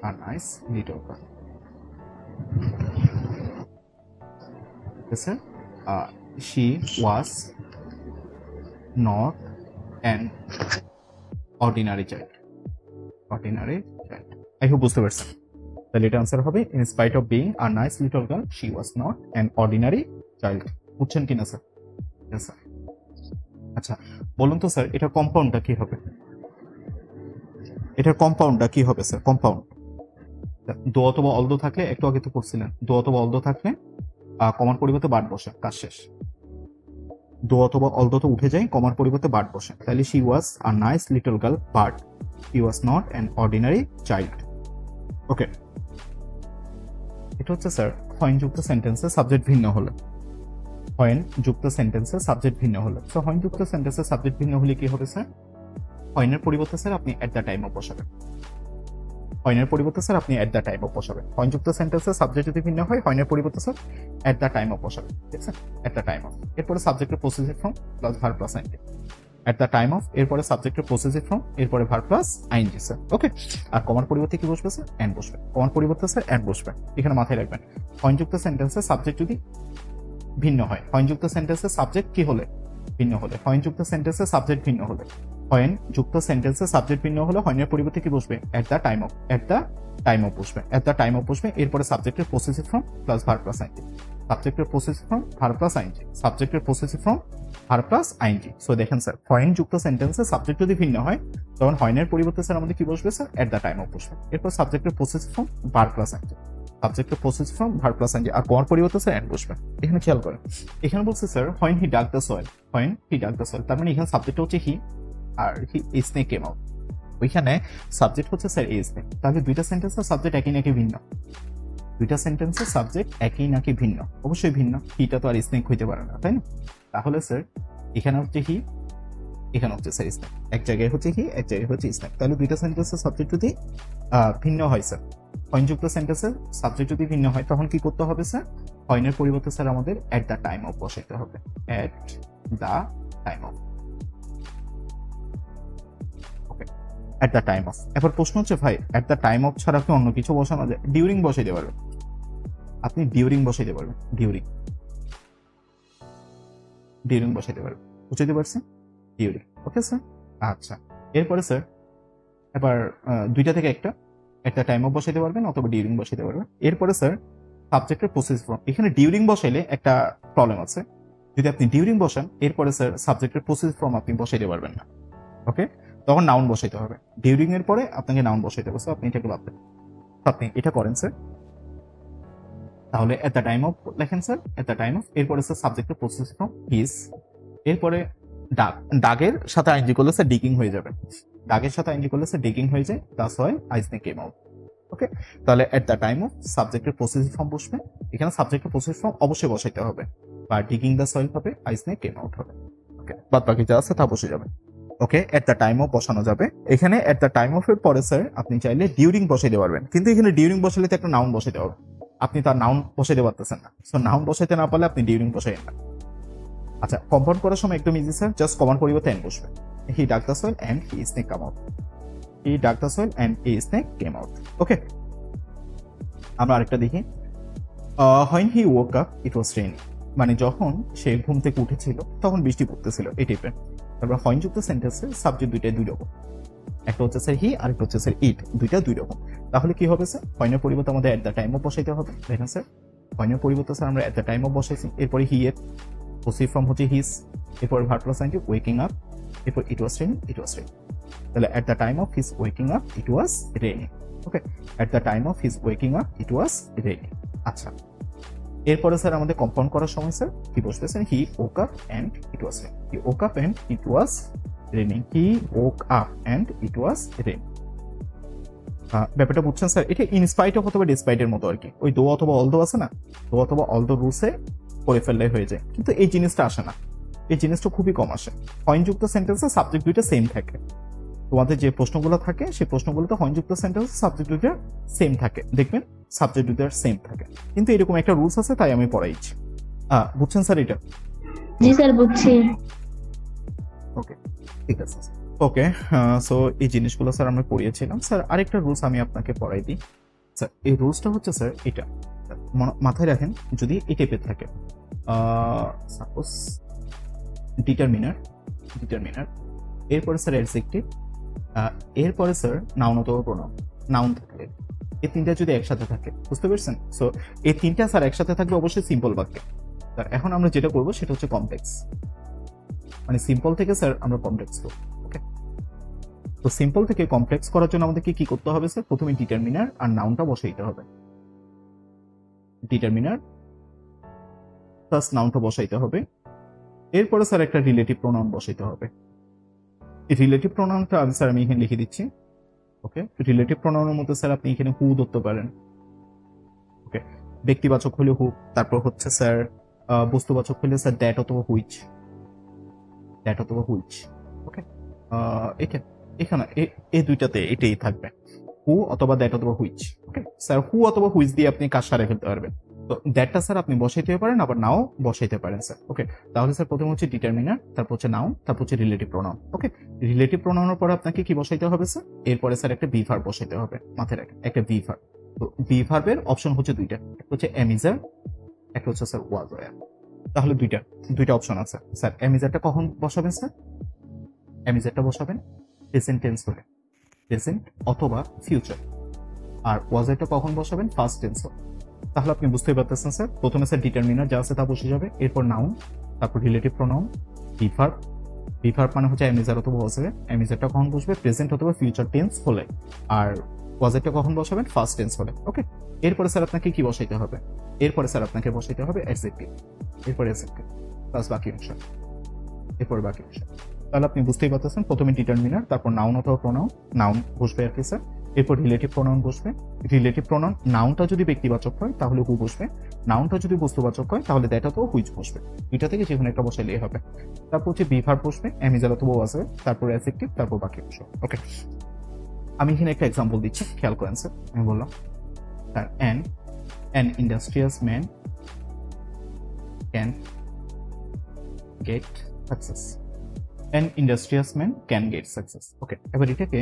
a nice little girl. Sir she was not an ordinary child, ordinary child। I hope বুঝতে পারছেন। তাহলে এটা answer হবে in spite of being a nice little girl, she was not an ordinary child। বুঝছেন কিনা sir? Yes, sir। আচ্ছা, বলুন তো স্যার এটা কম্পাউন্ডটা কি হবে? এটার কম্পাউন্ডটা কি হবে স্যার? কম্পাউন্ড দো অথবা অলদো থাকলে, একটু আগে তো পড়ছিলেন, দো অথবা অলদো থাকলে কমার পরিবর্তে বাট বসে, কাজ শেষ। দো অথবা অলদো তো উঠে যায়, কমার পরিবর্তে বাট বসে, তাহলে she was a nice little girl but he was not an ordinary child। ওকে, এটা হচ্ছে স্যার হয়েন যুক্ত সেন্টেন্সে সাবজেক্ট ভিন্ন হলে, হয়েন যুক্ত সেন্টেন্সে সাবজেক্ট ভিন্ন হলে। সো হয়েন যুক্ত সেন্টেন্সে সাবজেক্ট ভিন্ন হলে কি হবে স্যার? হয়েনের পরিবর্তে স্যার আপনি এট দ্য টাইম অফ বসাবেন, হয়েনের পরিবর্তে স্যার আপনি এট দ্য টাইম অফ বসাবেন। হয়েন যুক্ত সেন্টেন্সে সাবজেক্ট যদি ভিন্ন হয়, হয়েনের পরিবর্তে sir at the time of বসাবেন, ঠিক আছে? এট দ্য টাইম অফ, এরপরে সাবজেক্টের possessive form plus verb plus ING. At the time of, এরপরে সাবজেক্টের পসেসিভ ফর্ম, এরপরে verb plus ING sir. Okay, আর কমার পরিবর্তে কি বসবে স্যার? এন্ড বসবে। কমার পরিবর্তে স্যার এন্ড বসবে, এখানে মাথায় রাখবেন। হয়েন যুক্ত সেন্টেন্সে সাবজেক্ট যদি ভিন্ন হয়, হয়েন যুক্ত সেন্টেন্সে সাবজেক্ট কি হলে? ভিন্ন হলে। হয়েন যুক্ত সেন্টেন্সে সাবজেক্ট ভিন্ন হলে, হয়েন যুক্ত সেন্টেন্সে সাবজেক্ট ভিন্ন হলে হয়েনের পরিবর্তে কি বসবে? At the time of, at the time of বসবে, এট দ্য টাইম অফ বসবে, এরপরে সাবজেক্টের possessive form plus verb plus ING, সাবজেক্টের possessive form verb plus ING, সাবজেক্টের possessive form verb plus ING. So দেখেন স্যার, হয়েন যুক্ত সেন্টেন্সে subject যদি ভিন্ন হয়, তখন হয়েনের পরিবর্তে স্যার আমাদের কি বসবে sir? At the time of বসবে, এরপর সাবজেক্টের possessive form verb plus ING, সাবজেক্টের possessive form verb plus ING, আর কমার পরিবর্তে স্যার এন্ড বসবে। এখানে খেয়াল করেন, এখানে বলছে sir when he dug the soil, when he dug the soil, তার মানে এখানে সাবজেক্ট হচ্ছে হি, আর হি স্নেক কেম আউট। ওইখানে সাবজেক্ট হচ্ছে স্যার এ স্নেক, তাহলে দুইটা সেন্টেন্সের সাবজেক্ট একই নাকি ভিন্ন? দুইটা সেন্টেন্সের সাবজেক্ট একই নাকি ভিন্ন? অবশ্যই ভিন্ন, হিটা তো আর স্নেক হইতে পারে না, তাই না? তাহলে স্যার এখানে হচ্ছে হি, এখানে হচ্ছে স্যার স্নেক, এক জায়গায় হচ্ছে হি, এক জায়গায় হচ্ছে স্নেক, তাহলে দুইটা সেন্টেন্সের সাবজেক্ট যদি ভিন্ন হয় স্যার, হয়নযুক্ত সেন্টেন্সের সাবজেক্ট যদি ভিন্ন হয় তখন কি করতে হবে স্যার? হয়নের পরিবর্তে স্যার আমাদের এট দ্য টাইম অফ বসাইতে হবে, এট the time of. Okay, at the time of. এবার প্রশ্ন হচ্ছে ভাই এট দ্য টাইম অফ ছাড়া কি অন্য কিছু বসানো যায়? ডিউরিং বসাইতে পারবেন, আপনি ডিউরিং বসাইতে পারবেন, ডিউরিং, ডিউরিং বসাইতে পারবেন, বুঝতে পারছেন? ডিউরিং। ওকে স্যার, আচ্ছা এরপরে স্যার এবার দুইটা থেকে একটা টাইম অফ বসাইতে পারবেন অথবা ডিউরিং বসাইতে পারবেন। এরপরে স্যার সাবজেক্টের প্রসেস ফর্ম, এখানে ডিউরিং বসাইলে একটা প্রবলেম আছে, যদি আপনি ডিউরিং বসান এরপরে স্যার সাবজেক্টের প্রসেস ফর্ম আপনি বসাইতে পারবেন না। ওকে, তখন নাউন বসাইতে হবে, ডিউরিং এর পরে আপনাকে নাউন বসাইতে হবে, আপনি এটাকে ভাববেন, আপনি এটা করেন স্যার। তাহলে এট দ্য টাইম অফ লেখেন sir, at the time of, এরপরে স্যার সাবজেক্টের প্রসেস ফর্ম হিজ, এরপরে ডাগ, ডাগের সাথে আইনজি করলে স্যার ডিগিং হয়ে যাবে, ডাগের সাথে আইনজি করলে স্যার ডিগিং হয়ে যায়, দ্যাটস হোয়াই আইসনে কেম আউট। ওকে, তাহলে এট দ্য টাইম অফ সাবজেক্টের প্রসেস ফর্ম বসবে, এখানে সাবজেক্টের প্রসেস ফর্ম অবশ্যই বসাইতে হবে, বা ডিগিং দ্য সয়েল হবে, আইসনে কেম আউট হবে। ওকে, বাদ বাকি যা আছে তা বসে যাবে। ওকে, এট দ্য টাইম অফ বসানো যাবে, এখানে এট দ্য টাইম অফ এর পরে স্যার আপনি চাইলে ডিউরিং বসাইতে পারবেন, কিন্তু এখানে ডিউরিং বসাইলে তো একটা নাউন বসাইতে হবে, আপনি তার নাউন বসাইতে পারতেছেন না, সো নাউন বসাইতে না পারলে আপনি ডিউরিং বসাই না। আচ্ছা, কম্পাউন্ড করার সময় একদম ইজি স্যার, জাস্ট কমান পরিবর্তে এন্ড বসবে, he dug the soil and he snake come out, he dug the soil and he snake came out. Okay, আমরা আরেকটা দেখি, when he woke up it was raining, মানে যখন সে ঘুম থেকে উঠেছিল তখন বৃষ্টি পড়তেছিল, এই টাইপের। তারপর হয়নযুক্ত সেন্টেন্সে সাবজেক্ট দুইটাই দুই রকম, একটা হচ্ছে স্যার হি আর একটা হচ্ছে স্যার ইট, দুইটা দুই রকম। তাহলে কি হবে স্যার? হয়নের পরিবর্তে আমাদের এট দ্য টাইম অফ বসাইতে হবে, দেখেন স্যার হয়নের পরিবর্তে স্যার আমরা এট দ্য টাইম অফ বসাইছি, এরপরে হি এর পসিভ ফর্ম হচ্ছে হিজ, এরপর verb plus ING waking up, এরপর it was raining, it was raining. তাহলে at the time of his waking up it was raining. Okay, at the time of his waking up it was raining. আচ্ছা, এরপরে sir আমাদের compound করার সময় sir কি বসবে sir? He woke up and it was raining, he woke up and it was raining, he woke up and it was raining. ব্যাপারটা বুঝছেন sir? এটা ইনস্পাইট অফ অথবা ডিসপাইট এর মতো আর কি, ওই দো অথবা অল দো আছে না, দো অথবা অল দো রুলসে করে ফেললে হয়ে যায়, কিন্তু এই জিনিসটা আসে না, এই জিনিসটা খুবই কম আসে। হয়নযুক্ত সেন্টেন্সে সাবজেক্ট দুইটা সেম থাকে, তোমাদের যে প্রশ্নগুলো থাকে সেই প্রশ্নগুলোতে হয়নযুক্ত সেন্টেন্সে সাবজেক্ট দুইটা সেম থাকে, দেখবেন সাবজেক্ট দুইটা সেম থাকে, কিন্তু এরকম একটা রুলস আছে তাই আমি পড়াইছি। বুঝছেন স্যার এটা? জি স্যার বুঝছি। ওকে, ঠিক আছে। ওকে, সো এই জিনিসগুলো স্যার আমরা পড়িয়েছিলাম। স্যার আরেকটা রুলস আমি আপনাকে পড়াই দিই স্যার, এই রুলসটা হচ্ছে স্যার এটা মাথায় রাখেন, যদি এই টাইপের থাকে, সাপোজ ডিটারমিনার, এরপরে স্যার অ্যাডজেক্টিভ, এরপরে স্যার নাউন অথবা প্রোনাউন, নাউন থাকলে এই তিনটা যদি একসাথে থাকে, বুঝতে পেরেছেন? সো এই তিনটা স্যার একসাথে থাকবে অবশ্যই সিম্পল বাক্যে। স্যার এখন আমরা যেটা করবো সেটা হচ্ছে কমপ্লেক্স, মানে সিম্পল থেকে স্যার আমরা কমপ্লেক্স করবো। ওকে, তো সিম্পল থেকে কমপ্লেক্স করার জন্য আমাদেরকে কি করতে হবে স্যার? প্রথমে ডিটারমিনার আর নাউনটা বসাইতে হবে, ডিটারমিনার প্লাস নাউনটা বসাইতে হবে, এরপরে স্যার একটা রিলেটিভ প্রোনাউন বসাইতে হবে। এই রিলেটিভ প্রোনাউনটা স্যার আমি এখানে লিখে দিচ্ছি। ওকে, রিলেটিভ প্রোনাউনের মধ্যে স্যার আপনি এখানে হু ধরতে পারেন। ওকে, ব্যক্তিবাচক হলে হু, তারপর হচ্ছে স্যার বস্তুবাচক হলে স্যার দ্যাট অথবা হুইচ, দ্যাট অথবা হুইচ। ওকে, এখানে এই দুইটাতে এটাই থাকবে, হু অথবা দ্যাট অথবা হুইচ। ওকে স্যার, হু অথবা হুইচ দিয়ে আপনি কাজ সারে ফেলতে পারবেন। তো দ্যাটটা স্যার আপনি বসাইতে পারেন, আবার নাও বসাইতে পারেন স্যার। ওকে, তাহলে স্যার প্রথমে হচ্ছে ডিটারমিনার, তারপর হচ্ছে নাউন, তারপর হচ্ছে রিলেটিভ প্রোনাউন। ওকে, রিলেটিভ প্রোনাউনের পরে আপনাকে কি বসাইতে হবে স্যার? এরপরে স্যার একটা বি ভার্ব বসাইতে হবে, মাথায় রাখেন একটা বি ভার্ব। তো বি ভার্বের অপশন হচ্ছে দুইটা, একটা হচ্ছে অ্যামিজার, একটা হচ্ছে স্যার ওয়াজ ওয়্যার। তাহলে দুইটা অপশন আছে স্যার। অ্যামিজারটা কখন বসাবেন স্যার? অ্যামিজারটা বসাবেন প্রেজেন্ট টেন্স হলে, প্রেজেন্ট অথবা ফিউচার। আর ওয়াজটা কখন বসাবেন? ফার্স্ট টেন্স হলে। তাহলে আপনি বুঝতেই পারতেছেন স্যার, প্রথমে স্যার ডিটারমিনার যা আছে তা বসে যাবে, এরপর নাউন, তারপর রিলেটিভ প্রোনাউন, বিভার্ব। বিভার্ব মানে হচ্ছে অ্যামিজার অথবা ওয়াজে। অ্যামিজারটা কখন বসবে? প্রেজেন্ট অথবা ফিউচার টেন্স হলে। আর ওয়াজটা কখন বসাবেন? ফার্স্ট টেন্স হলে। ওকে, এরপরে স্যার আপনাকে কি বসাইতে হবে? এরপরে স্যার আপনাকে বসাইতে হবে অ্যাডজেক্টিভ, এরপরে অ্যাডজেক্টিভ প্লাস বাকি অংশ, এরপর বাকি অংশ। তাহলে আপনি বুঝতেই পারতেছেন প্রথমে ডিটারমিনার, তারপর নাউন অথবা প্রোনাউন, নাউন বসবে আর কি স্যার, এরপর রিলেটিভ প্রোনাউন বসবে। রিলেটিভ প্রোনাউন নাউনটা যদি ব্যক্তিবাচক হয় তাহলে হু বসবে, নাউনটা যদি বস্তুবাচক হয় তাহলে দ্যাট অথবা হুইচ বসবে, দুইটা থেকে যে কোনো একটা বসাইলেই হবে। তারপর হচ্ছে বি ভার্ব বসবে, অ্যামিজার অথবা ওয়াজ, তারপর অ্যাডজেক্টিভ, তারপর বাকি অংশ। ওকে, আমি এখানে একটা এক্সাম্পল দিচ্ছি, খেয়াল করেন স্যার। আমি বললাম sir an industrious man can get success. An industrious man can get success. ওকে, এবার এটাকে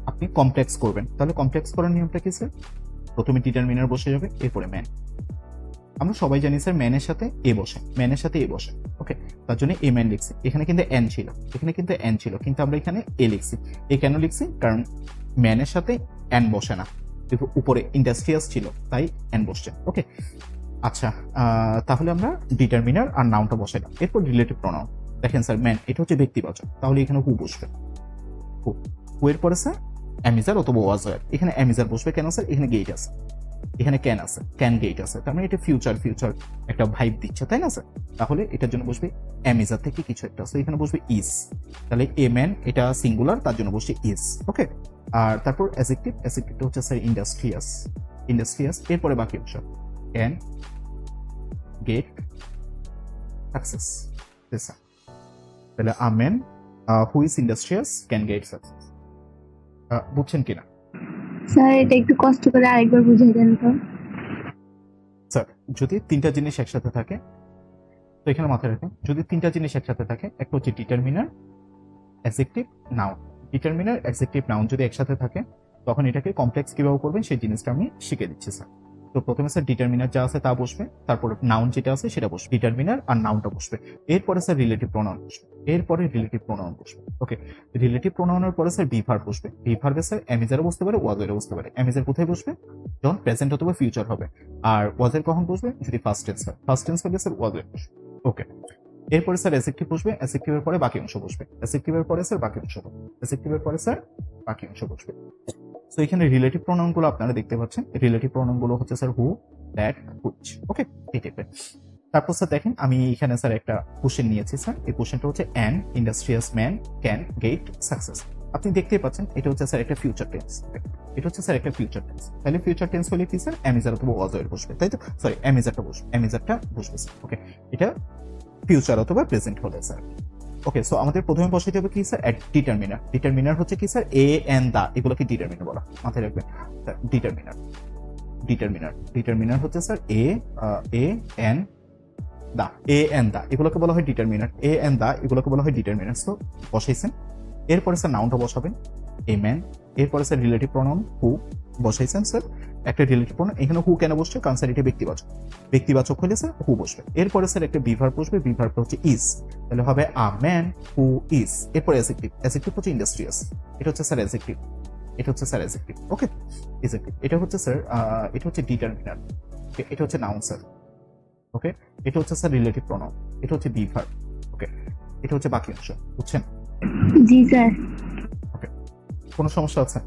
আপনি কমপ্লেক্স করবেন। তাহলে কমপ্লেক্স করার নিয়মটা কি স্যার? প্রথমে ডিটারমিনার বসে যাবে, এরপরে ম্যান। আমরা সবাই জানি স্যার ম্যানের সাথে এ বসে, ম্যানের সাথে এ বসে। ওকে, তার জন্য এ ম্যান লিখছি। এখানে কিন্তু এন ছিল, এখানে কিন্তু এন ছিল, কিন্তু আমরা এখানে এ লিখছি। এ কেন লিখছি? কারণ ম্যানের সাথে এন বসে না, উপরে ইন্ডাস্ট্রিয়াস ছিল তাই এন বসছে। ওকে, আচ্ছা, তাহলে আমরা ডিটারমিনার আর নাউনটা বসাইলাম। এরপর রিলেটিভ প্রোনাউন। দেখেন স্যার ম্যান এটা হচ্ছে ব্যক্তিবাচক, তাহলে এখানে হু বসবে। হু এর পরে স্যার অ্যামিজার অথবা ওয়াজ। এখানে অ্যামিজার বসবে কেন স্যার? এখানে গেট আছে, এখানে ক্যান আছে, ক্যান গেট আছে, তার মানে এটা ফিউচার একটা ভাইব দিচ্ছে, তাই না স্যার? তাহলে এটার জন্য বসবে অ্যামিজার থেকে কিছু একটা, এখানে বসবে ইজ। তাহলে এ ম্যান এটা সিঙ্গুলার, তার জন্য বসছে ইজ। ওকে, আর তারপর অ্যাডজেক্টিভটা হচ্ছে স্যার ইন্ডাস্ট্রিয়াস। এরপরে বাকি অংশ ক্যান গেট সাকসেস। তাহলে a man who is industrious can get success. বুঝছেন কিনা স্যার? এটা একটু কষ্ট করে আরেকবার বুঝিয়ে দেন তো। স্যার যদি তিনটা জিনিস একসাথে থাকে, তো এখানে মাথায় রাখেন, যদি তিনটা জিনিস একসাথে থাকে, একটা হচ্ছে determiner, adjective, noun. Determiner, adjective, noun যদি একসাথে থাকে তখন এটাকে কমপ্লেক্স কিভাবে করবেন সেই জিনিসটা আমি শিখে দিচ্ছি স্যার। তো প্রথমে স্যার ডিটারমিনার যা আছে তা বসবে, তারপর নাউন যেটা আছে সেটা বসবে, ডিটারমিনার আর নাউনটা বসবে। এরপরে স্যার রিলেটিভ প্রোনাউন বসবে, এরপরে রিলেটিভ প্রোনাউন বসবে। ওকে, রিলেটিভ প্রোনাউনের পরে স্যার বি ভার্ব বসবে। বি ভার্বে স্যার অ্যামিজারও বসতে পারে, ওয়াজেরও বসতে পারে। অ্যামিজার কোথায় বসবে? যখন প্রেজেন্ট অথবা ফিউচার হবে। আর ওয়াজের কখন বসবে? যদি ফার্স্ট টেন্স হয়। ফার্স্ট টেন্স হলে স্যার ওয়াজের বসবে। ওকে, এরপরে স্যার অ্যাডজেক্টিভ বসবে, অ্যাডজেক্টিভের পরে বাকি অংশ বসবে, অ্যাডজেক্টিভের পরে স্যার বাকি অংশ বসবে, অ্যাডজেক্টিভের পরে স্যার বাকি অংশ বসবে। সো এখানে রিলেটিভ প্রোনাউন গুলো আপনারা দেখতে পাচ্ছেন। রিলেটিভ প্রোনাউন গুলো হচ্ছে স্যার হু, দ্যাট, হুইচ। ওকে, এই টাইপের। তারপর স্যার দেখেন আমি এখানে স্যার একটা কোশ্চেন নিয়েছি স্যার। এই কোশ্চেনটা হচ্ছে an industrious man can get success. আপনি দেখতেই পাচ্ছেন এটা হচ্ছে স্যার একটা ফিউচার টেন্স, এটা হচ্ছে স্যার একটা ফিউচার টেন্স। তাহলে ফিউচার টেন্স হলে কি স্যার? অ্যামিজার অথবা ওয়াজের বসবে, তাই তো? সরি, অ্যামিজারটা বসবে স্যার। ওকে, এটা ফিউচার অথবা প্রেজেন্ট হলে স্যার। ওকে, সো আমাদের প্রথমে বসাইতে হবে কি স্যার? ডিটারমিনার। ডিটারমিনার হচ্ছে কি স্যার? এ এন দা, এগুলোকে ডিটারমিনার বলা, মাথায় রাখবেন। ডিটারমিনার হচ্ছে স্যার এ এন দা, এগুলোকে বলা হয় ডিটারমিনার। এ এন দা এগুলোকে বলা হয় ডিটারমিনার। সো বসাইছেন, এরপরে স্যার নাউনটা বসাবেন, এ ম্যান। এরপরে স্যার রিলেটিভ প্রোনাউন হু বসাইছেন স্যার, একটা রিলেটিভ প্রোনাউন। এখানে হু কেন বসছে? কারণ স্যার এটা ব্যক্তিবাচক হলে স্যার হু বসবে। এরপরে স্যার একটা বি ভার্ব বসবে, বি ভার্বটা হচ্ছে ইজ, তাহলে হবে আ ম্যান হু ইজ। এরপরে অ্যাডজেক্টিভ হচ্ছে ইন্ডাস্ট্রিয়াস, এটা হচ্ছে স্যার অ্যাডজেক্টিভ। ওকে, অ্যাডজেক্টিভ এটা হচ্ছে স্যার এটা হচ্ছে ডিটারমিনার, এটা হচ্ছে নাউন স্যার। ওকে, এটা হচ্ছে স্যার রিলেটিভ প্রোনাউন, এটা হচ্ছে বি ভার্ব। ওকে, এটা হচ্ছে বাকি অংশ। বুঝছেন? জি স্যার। ওকে, কোনো সমস্যা আছে?